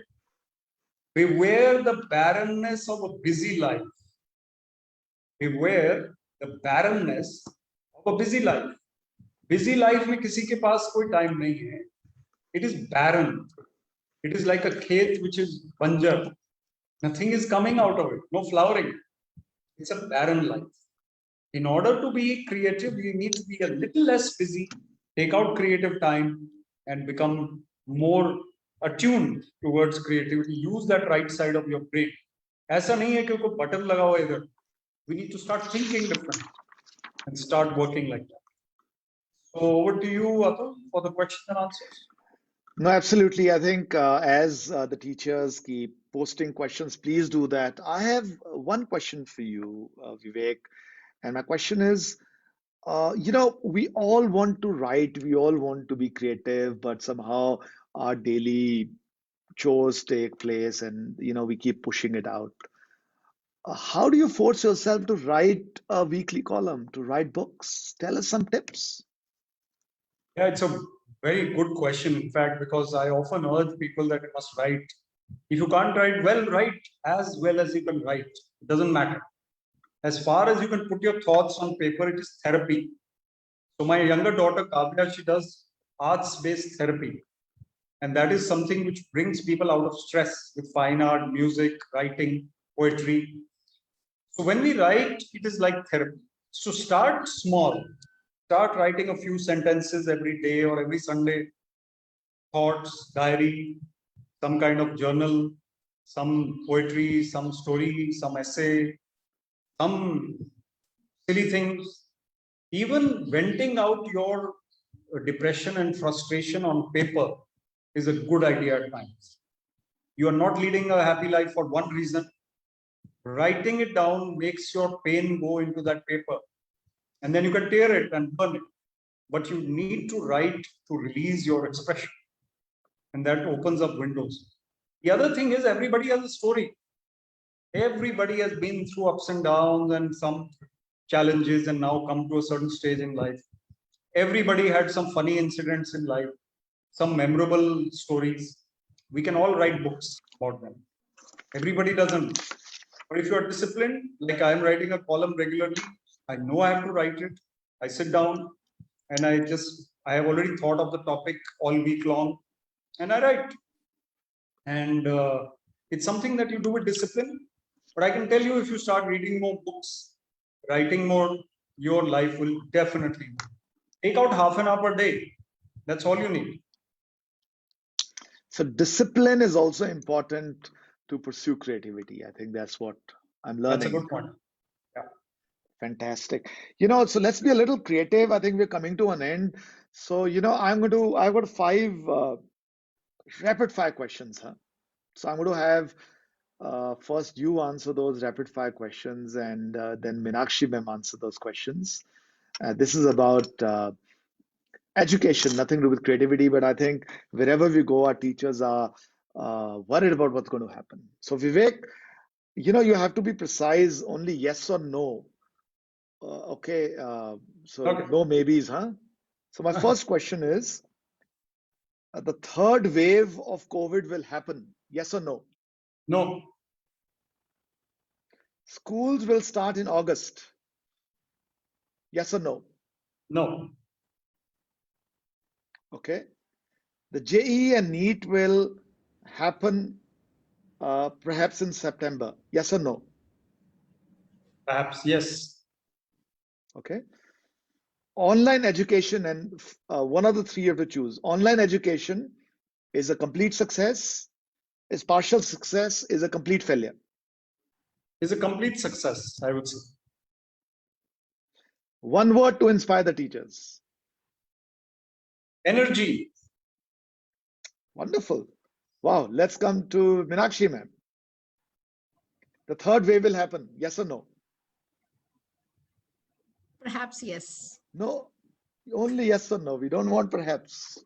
beware the barrenness of a busy life. Beware the barrenness of a busy life. Busy life में किसी के पास कोई time नहीं है. It is barren. It is like a khet which is banjar. Nothing is coming out of it. No flowering. It's a barren life. In order to be creative, you need to be a little less busy, take out creative time, and become more attuned towards creativity. Use that right side of your brain. ऐसा नहीं है कि कोई button लगा हुआ इधर. We need to start thinking different and start working like that. So over to you, Atul, for the questions and answers. No, absolutely. I think as the teachers keep posting questions, please do that. I have one question for you, Vivek. And my question is, we all want to write, we all want to be creative, but somehow our daily chores take place and, we keep pushing it out. How do you force yourself to write a weekly column, to write books? Tell us some tips. Yeah, it's a very good question, in fact, because I often urge people that you must write. If you can't write as well as you can write. It doesn't matter. As far as you can put your thoughts on paper, it is therapy. So my younger daughter, Kavya, she does arts-based therapy. And that is something which brings people out of stress with fine art, music, writing, poetry. So when we write, it is like therapy. So start small. Start writing a few sentences every day or every Sunday. Thoughts, diary, some kind of journal, some poetry, some story, some essay, some silly things. Even venting out your depression and frustration on paper is a good idea at times. You are not leading a happy life for one reason. Writing it down makes your pain go into that paper, and then you can tear it and burn it. But you need to write to release your expression, and that opens up windows. The other thing is, everybody has a story. Everybody has been through ups and downs and some challenges, and now come to a certain stage in life. Everybody had some funny incidents in life, some memorable stories. We can all write books about them. Everybody doesn't. But if you are disciplined, like I am writing a column regularly, I know I have to write it. I sit down and I have already thought of the topic all week long, and I write. And it's something that you do with discipline. But I can tell you, if you start reading more books, writing more, your life will definitely take out half an hour per day. That's all you need. So discipline is also important to pursue creativity. I think that's what I'm learning. That's a good point. Yeah. Fantastic. So let's be a little creative. I think we're coming to an end. So, I've got 5 rapid fire questions, huh? So I'm going to have first you answer those rapid fire questions, and then Meenakshi ma'am answer those questions. This is about education, nothing to do with creativity, but I think wherever we go, our teachers are worried about what's going to happen. So Vivek, you have to be precise, only yes or no. Okay, so Okay. no maybes, huh? So my first question is, the third wave of COVID will happen, yes or no? No. Schools will start in August, yes or no? No. Okay. The JEE and NEET will happen perhaps in September, yes or no? Perhaps yes. Okay. Online education, and one of the 3 you have to choose. Online education is a complete success, is partial success, is a complete failure. It's a complete success, I would say. One word to inspire the teachers. Energy. Wonderful. Wow. Let's come to Meenakshi ma'am. The third wave will happen, yes or no? Perhaps yes. No, only yes or no. We don't want perhaps.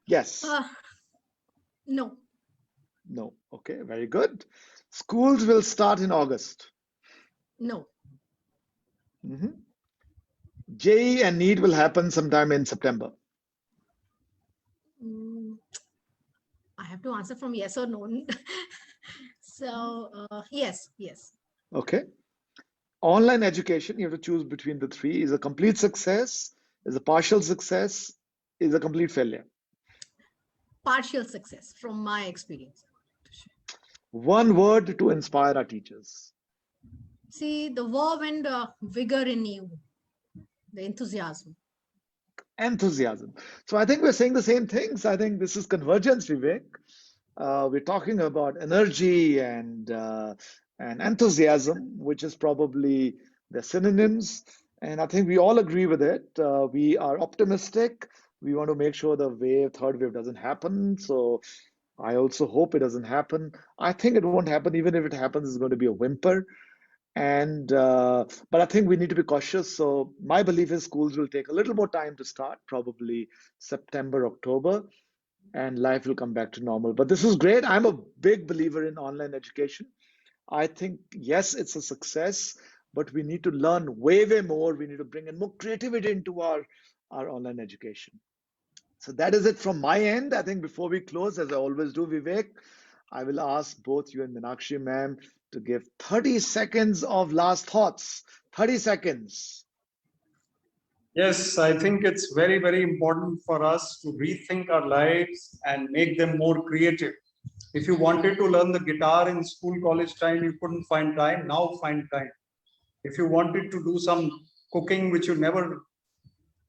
Yes. No. No. Okay, very good. Schools will start in August. No. JEE and NEET will happen sometime in September. I have to answer from yes or no. So yes. Okay. Online education, you have to choose between the 3. Is a complete success, is a partial success, is a complete failure. Partial success from my experience. One word to inspire our teachers. See, the verb and vigor in you, the enthusiasm. Enthusiasm. So I think we're saying the same things. I think this is convergence, Vivek. We're talking about energy and enthusiasm, which is probably the synonyms. And I think we all agree with it. We are optimistic. We want to make sure the third wave doesn't happen. So I also hope it doesn't happen. I think it won't happen. Even if it happens, it's going to be a whimper. And but I think we need to be cautious. So my belief is schools will take a little more time to start, probably September, October, and life will come back to normal. But this is great. I'm a big believer in online education. I think, yes, it's a success, but we need to learn way more. We need to bring in more creativity into our online education. So that is it from my end. I think before we close, as I always do, Vivek, I will ask both you and Meenakshi ma'am to give 30 seconds of last thoughts. 30 seconds. Yes, I think it's very, very important for us to rethink our lives and make them more creative. If you wanted to learn the guitar in school, college time, you couldn't find time. Now find time. If you wanted to do some cooking, which you never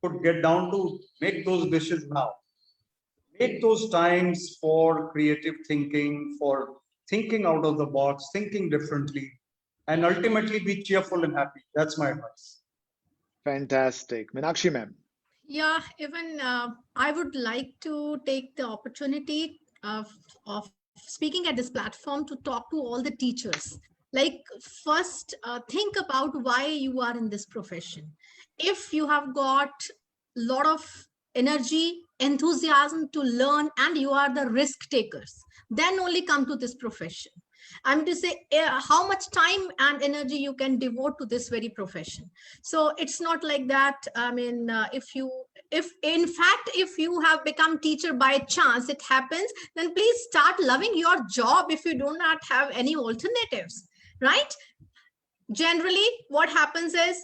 could get down to make those dishes now. Make those times for creative thinking, for thinking out of the box, thinking differently, and ultimately be cheerful and happy. That's my advice. Fantastic. Meenakshi ma'am. Yeah, even I would like to take the opportunity of speaking at this platform to talk to all the teachers. Like, first, think about why you are in this profession. If you have got a lot of energy, enthusiasm to learn, and you are the risk takers, then only come to this profession. I'm to say how much time and energy you can devote to this very profession. So it's not like that. I mean, if in fact, if you have become teacher by chance, it happens, then please start loving your job if you do not have any alternatives, right? Generally, what happens is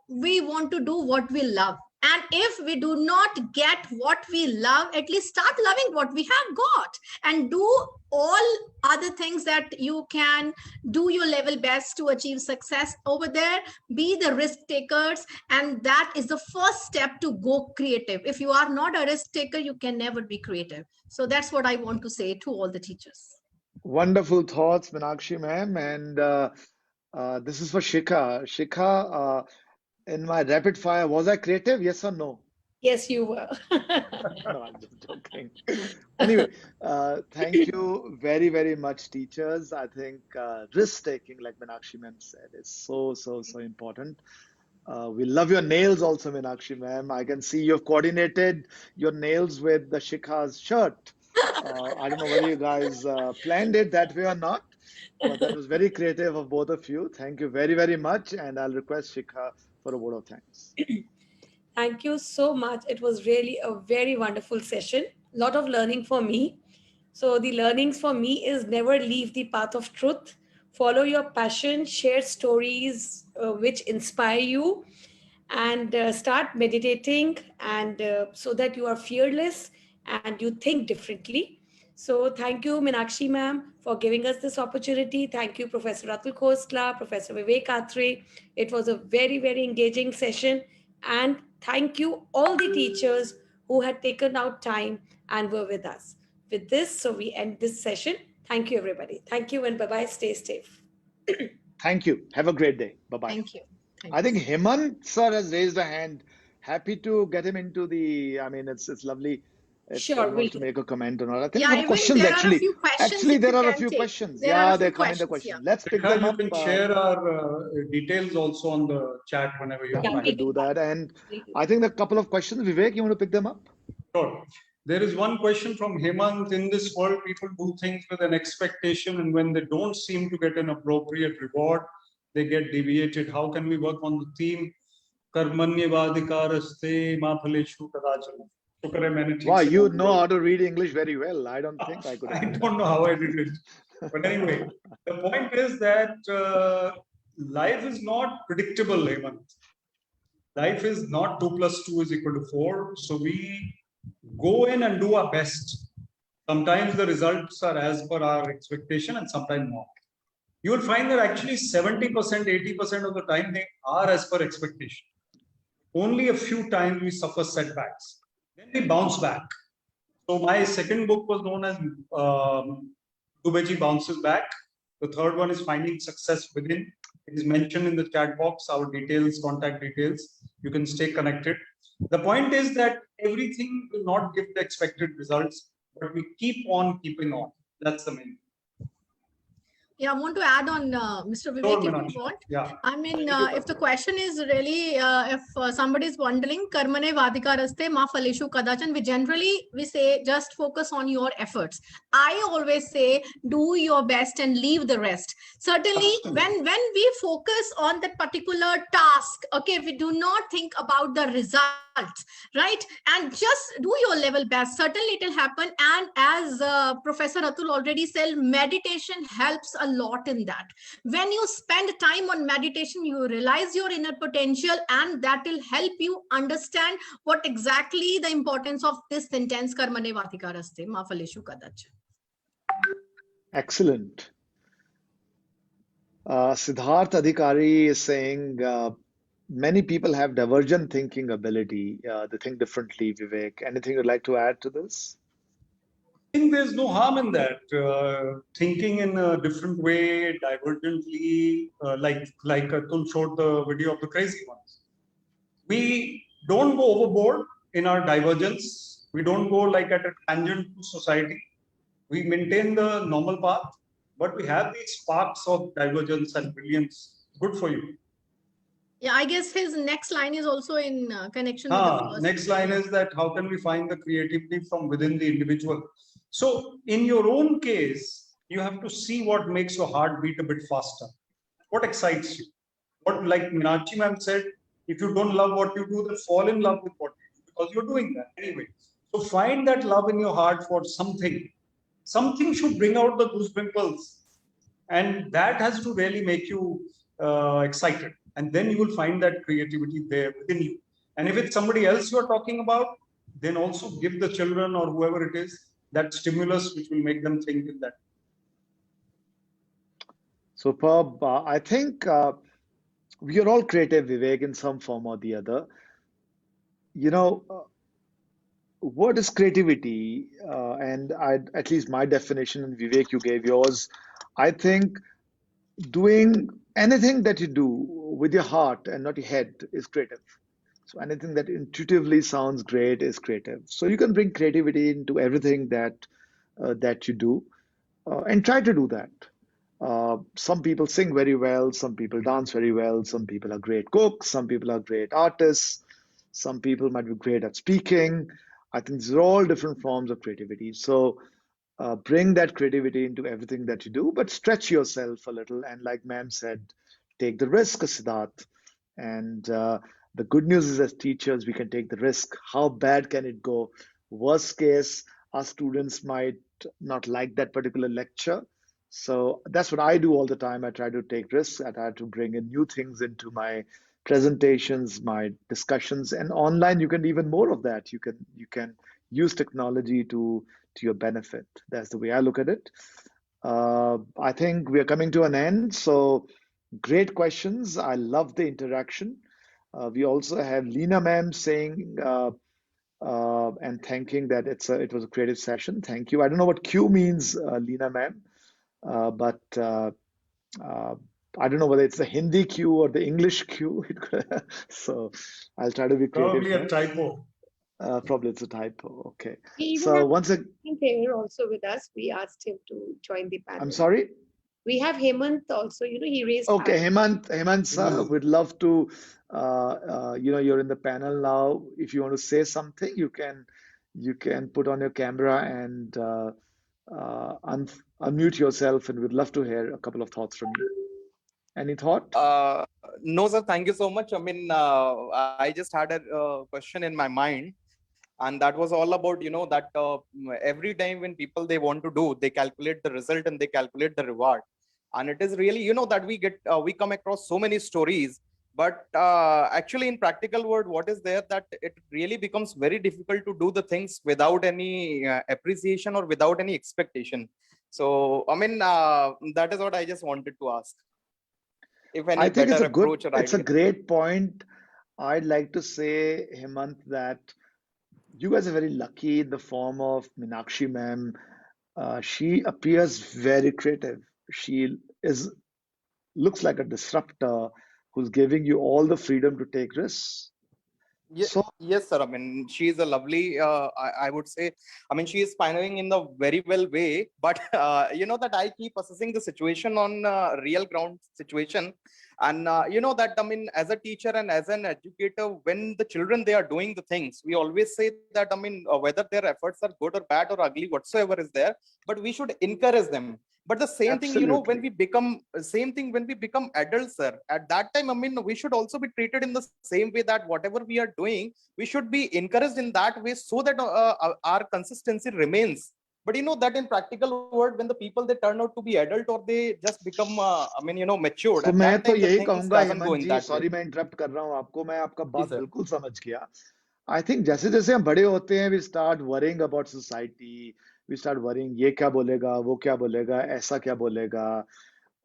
we want to do what we love. And if we do not get what we love, at least start loving what we have got and do all other things that you can do your level best to achieve success over there. Be the risk takers. And that is the first step to go creative. If you are not a risk taker, you can never be creative. So that's what I want to say to all the teachers. Wonderful thoughts, Meenakshi ma'am. And this is for Shikha. Shikha, in my rapid fire, was I creative? Yes or no? Yes, you were. No, I'm just joking. Anyway, thank you very, very much, teachers. I think risk taking, like Meenakshi ma'am said, is so important. We love your nails also, Meenakshi ma'am. I can see you've coordinated your nails with the Shikha's shirt. I don't know whether you guys planned it that way or not, but that was very creative of both of you. Thank you very, very much. And I'll request Shikha for a word of thanks. Thank you so much. It was really a very wonderful session. A lot of learning for me. So, the learnings for me is never leave the path of truth. Follow your passion, share stories which inspire you, and start meditating, and so that you are fearless and you think differently. So, thank you, Minakshi ma'am, for giving us this opportunity. Thank you, Professor Atul Khosla, Professor Vivek Atre. It was a very, very engaging session. And thank you, all the teachers who had taken out time and were with us. With this, so we end this session. Thank you, everybody. Thank you, and bye bye. Stay safe. Thank you. Have a great day. Bye-bye. Thank you. Thank I you. think Hemant sir has raised a hand. Happy to get him into the, I mean, it's lovely if Sure, he we'll wants to do. make a comment or not. I think Yeah, some even questions there are a actually. few questions Actually, if there you are a can few take. questions. There are Yeah, a few they're coming the questions. Yeah. questions. Let's pick Shikha, them you up. can share our details also on the chat whenever you have Happy Yeah, to we'll time. do do that. that. And We'll do I that. think the couple of questions, Vivek, you want to pick them up? Sure. There is one question from Hemant. In this world, people do things with an expectation, and when they don't seem to get an appropriate reward, they get deviated. How can we work on the theme? Karmanyavadikaraste ma phaleshu kadachana. शुक्र है मैंने ठीक Wow, से you बोल know दिया। how to read English very well. I don't think I could I have done don't know how I did it. But anyway, the point is that life is not predictable, Hemant. Life is not 2 plus 2 is equal to 4. So we go in and do our best. Sometimes the results are as per our expectation and sometimes not. You will find that actually 70%, 80% of the time they are as per expectation. Only a few times we suffer setbacks. Then we bounce back. So my second book was known as Dubeji Bounces Back. The third one is Finding Success Within. It is mentioned in the chat box, our details, contact details. You can stay connected. The point is that everything will not give the expected results, but we keep on keeping on. That's the main. Yeah, I want to add on, Mr. Vivek, if you want. Yeah. I mean, if the question is really, if somebody is wondering, karmane vadika raste ma phaleshu kadachan, we say just focus on your efforts. I always say do your best and leave the rest. Certainly, when we focus on that particular task, okay, we do not think about the results, right? And just do your level best. Certainly, it will happen. And as Professor Atul already said, meditation helps a lot in that. When you spend time on meditation, you realize your inner potential, and that will help you understand what exactly the importance of this sentence karmane vadika raste ma phaleshu kadachan. Excellent. Siddharth Adhikari is saying, many people have divergent thinking ability. They think differently. Vivek, anything you'd like to add to this? I think there's no harm in that. Thinking in a different way, divergently, like Atul showed the video of the crazy ones. We don't go overboard in our divergence. We don't go like at a tangent to society. We maintain the normal path, but we have these sparks of divergence and brilliance. Good for you. Yeah, I guess his next line is also in connection with the first. Next line is that how can we find the creativity from within the individual? So in your own case, you have to see what makes your heart beat a bit faster. What excites you? What, like Meenakshi ma'am said, if you don't love what you do, then fall in love with what you do because you're doing that anyway. So find that love in your heart for something. Something should bring out the goose pimples, and that has to really make you excited. And then you will find that creativity there within you. And if it's somebody else you're talking about, then also give the children or whoever it is that stimulus which will make them think in that. Superb. I think we are all creative, Vivek, in some form or the other. You know, what is creativity? And at least my definition, and Vivek, you gave yours. I think doing anything that you do with your heart and not your head is creative. So anything that intuitively sounds great is creative. So you can bring creativity into everything that you do, and try to do that. Some people sing very well, some people dance very well, some people are great cooks, some people are great artists, some people might be great at speaking. I think these are all different forms of creativity. So bring that creativity into everything that you do, but stretch yourself a little. And like ma'am said, take the risk, Siddharth. And the good news is, as teachers, we can take the risk. How bad can it go? Worst case, our students might not like that particular lecture. So that's what I do all the time. I try to take risks. I try to bring in new things into my presentations, my discussions, and online you can do even more of that. You can use technology to your benefit. That's the way I look at it. I think we are coming to an end. So great questions. I love the interaction. We also have Lena ma'am saying and thanking that it was a creative session. Thank you. I don't know what Q means, Lena ma'am, but I don't know whether it's the Hindi Q or the English Q. So I'll try to be creative Probably here. a typo. Probably it's a typo. Okay. We even So have once again, Hemant here also with us. We asked him to join the panel. I'm sorry. We have Hemant also. He raised Okay, hand. Hemant sir, we'd love to, you're in the panel now. If you want to say something, you can put on your camera and unmute yourself, and we'd love to hear a couple of thoughts from you. Any thought? No, sir. Thank you so much. I mean, I just had a question in my mind, and that was all about that every time when people they want to do, they calculate the result and they calculate the reward, and it is really that we come across so many stories, but actually in practical world, what is there that it really becomes very difficult to do the things without any appreciation or without any expectation. So I mean, that is what I just wanted to ask. If any I think better approach or it's a idea. great point. I'd like to say, Hemant, that you guys are very lucky in the form of Meenakshi ma'am. She appears very creative. She looks like a disruptor who's giving you all the freedom to take risks. So Yes, sir. I mean, she is a lovely, I would say, I mean, she is pioneering in the very well way, but that I keep assessing the situation on real ground situation. And that, I mean, as a teacher and as an educator, when the children, they are doing the things, we always say that, I mean, whether their efforts are good or bad or ugly, whatsoever is there, but we should encourage them. But the same thing, when we become adults, sir, at that time, I mean, we should also be treated in the same way, that whatever we are doing, we should be encouraged in that way, so that our consistency remains. But that in practical world, when the people they turn out to be adult or they just become, I mean, matured, तो at मैं that तो time the यही things कहूंगा doesn't go Hemant in ji, that way. Sorry मैं interrupt कर रहा हूँ आपको, मैं आपका जी बात सर. बिल्कुल समझ गया. आई थिंक जैसे जैसे हम बड़े होते हैं, we start worrying about society, we start worrying ये क्या बोलेगा, वो क्या बोलेगा, ऐसा क्या बोलेगा.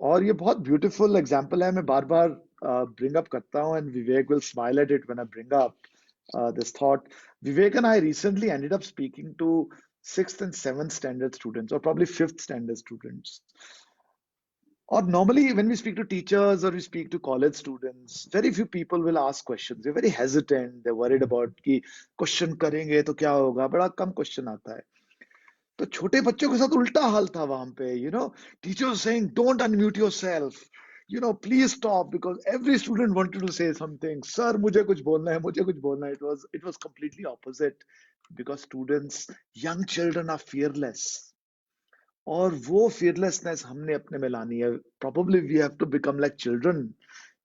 और ये बहुत ब्यूटीफुल एग्जाम्पल है. मैं बार बार bring up करता हूँ, and Vivek will smile at it when I bring up this thought. Vivek and I recently ended up speaking to 6th and 7th standard students, or probably 5th standard students. Or normally, when we speak to teachers or we speak to college students, very few people will ask questions. They're very hesitant. They're worried about कि question करेंगे तो क्या होगा. बड़ा कम question आता है. तो छोटे बच्चों के साथ उल्टा हाल था वहां पे. Teachers saying, don't unmute yourself. Please stop, because every student wanted to say something. Sir, मुझे कुछ बोलना है, मुझे कुछ बोलना है. It was completely opposite, because students, young children are fearless. और वो fearlessness हमने अपने में लानी है. Probably we have to become like children.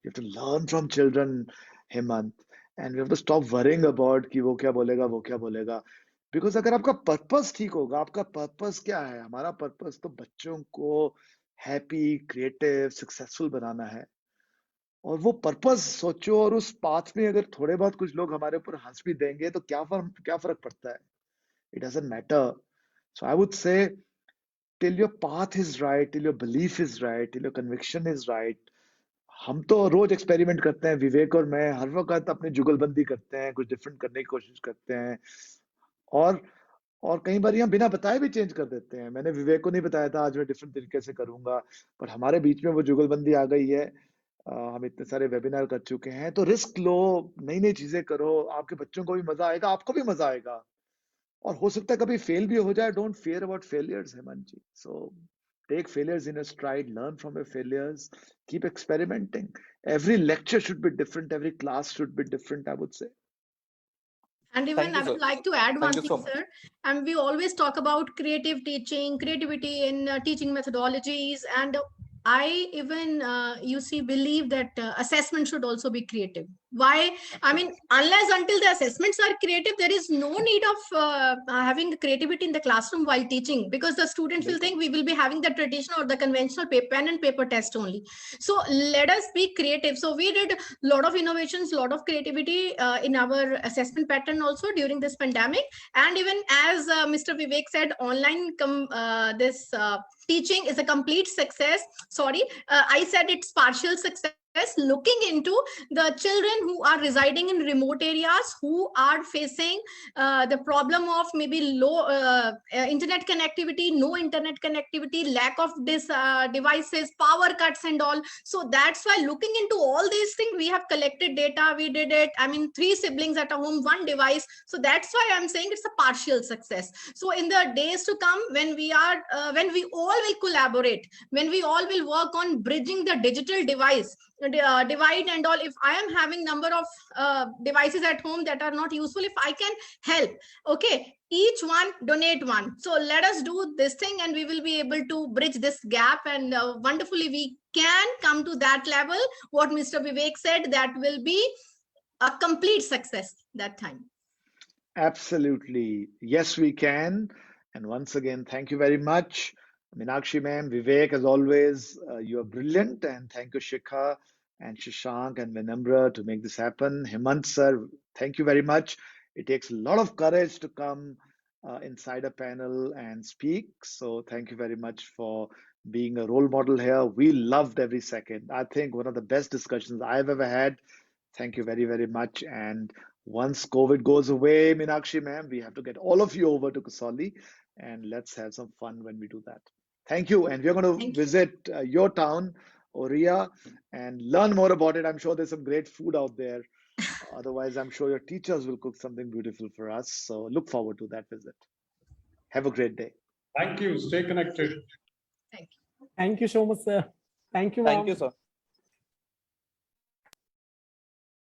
You have to learn from children, Hemant. And we have to stop worrying about कि वो क्या बोलेगा, वो क्या बोलेगा. Because अगर आपका पर्पस ठीक होगा, आपका पर्पस क्या है? हमारा पर्पस तो बच्चों को हैप्पी, क्रिएटिव, सक्सेसफुल बनाना है. और वो पर्पस सोचो, और उस पाथ में अगर थोड़े बहुत कुछ लोग हमारे ऊपर हंस भी देंगे तो क्या फर्क पड़ता है? It doesn't matter. So I would say, till your path is right, till your belief is right, till your conviction is right. हम तो रोज एक्सपेरिमेंट करते हैं, विवेक और मैं हर वक्त अपनी जुगलबंदी करते हैं, कुछ डिफरेंट करने की कोशिश करते हैं. और कई बार हम बिना बताए भी चेंज कर देते हैं. मैंने विवेक को नहीं बताया था आज मैं डिफरेंट तरीके से करूंगा, पर हमारे बीच में वो जुगलबंदी आ गई है. हम इतने सारे वेबिनार कर चुके हैं. तो रिस्क लो, नई नई चीजें करो. आपके बच्चों को भी मजा आएगा, आपको भी मजा आएगा. और हो सकता है कभी फेल भी हो जाए. Don't fear about failures, Hemant ji. So take failures in a stride, learn from your failures, keep experimenting. Every lecture should be different, every class should be different, I would say. And even I would like to add one Thank you thing, so much. sir. And we always talk about creative teaching, creativity in teaching methodologies. And I even, believe that assessment should also be creative. Why? I mean, unless until the assessments are creative, there is no need of having creativity in the classroom while teaching, because the students will think we will be having the traditional or the conventional pen and paper test only. So let us be creative. So we did a lot of innovations, lot of creativity in our assessment pattern also during this pandemic. And even as Mr. Vivek said, online teaching is a complete success. Sorry, I said it's partial success, looking into the children who are residing in remote areas, who are facing the problem of maybe low internet connectivity, no internet connectivity, lack of devices, power cuts and all. So that's why looking into all these things, we have collected data, we did it. I mean, 3 siblings at a home, 1 device. So that's why I'm saying it's a partial success. So in the days to come, when we all will collaborate, when we all will work on bridging the digital divide and all. If I am having number of devices at home that are not useful, if I can help, okay, each one donate one. So let us do this thing, and we will be able to bridge this gap, and wonderfully we can come to that level. What Mr. Vivek said, that will be a complete success that time. Absolutely. Yes, we can. And once again, thank you very much, Meenakshi ma'am, Vivek, as always. You are brilliant. And thank you, Shikha and Shashank and Vinamra, to make this happen. Hemant sir, thank you very much. It takes a lot of courage to come inside a panel and speak. So thank you very much for being a role model here. We loved every second. I think one of the best discussions I've ever had. Thank you very, very much. And once COVID goes away, Meenakshi ma'am, we have to get all of you over to Kasauli, and let's have some fun when we do that. Thank you. And we're going to visit your town, Oriya, and learn more about it. I'm sure there's some great food out there. Otherwise, I'm sure your teachers will cook something beautiful for us. So look forward to that visit. Have a great day. Thank you. Stay connected. Thank you. Thank you so much, sir. Thank you, ma'am. Thank you, sir.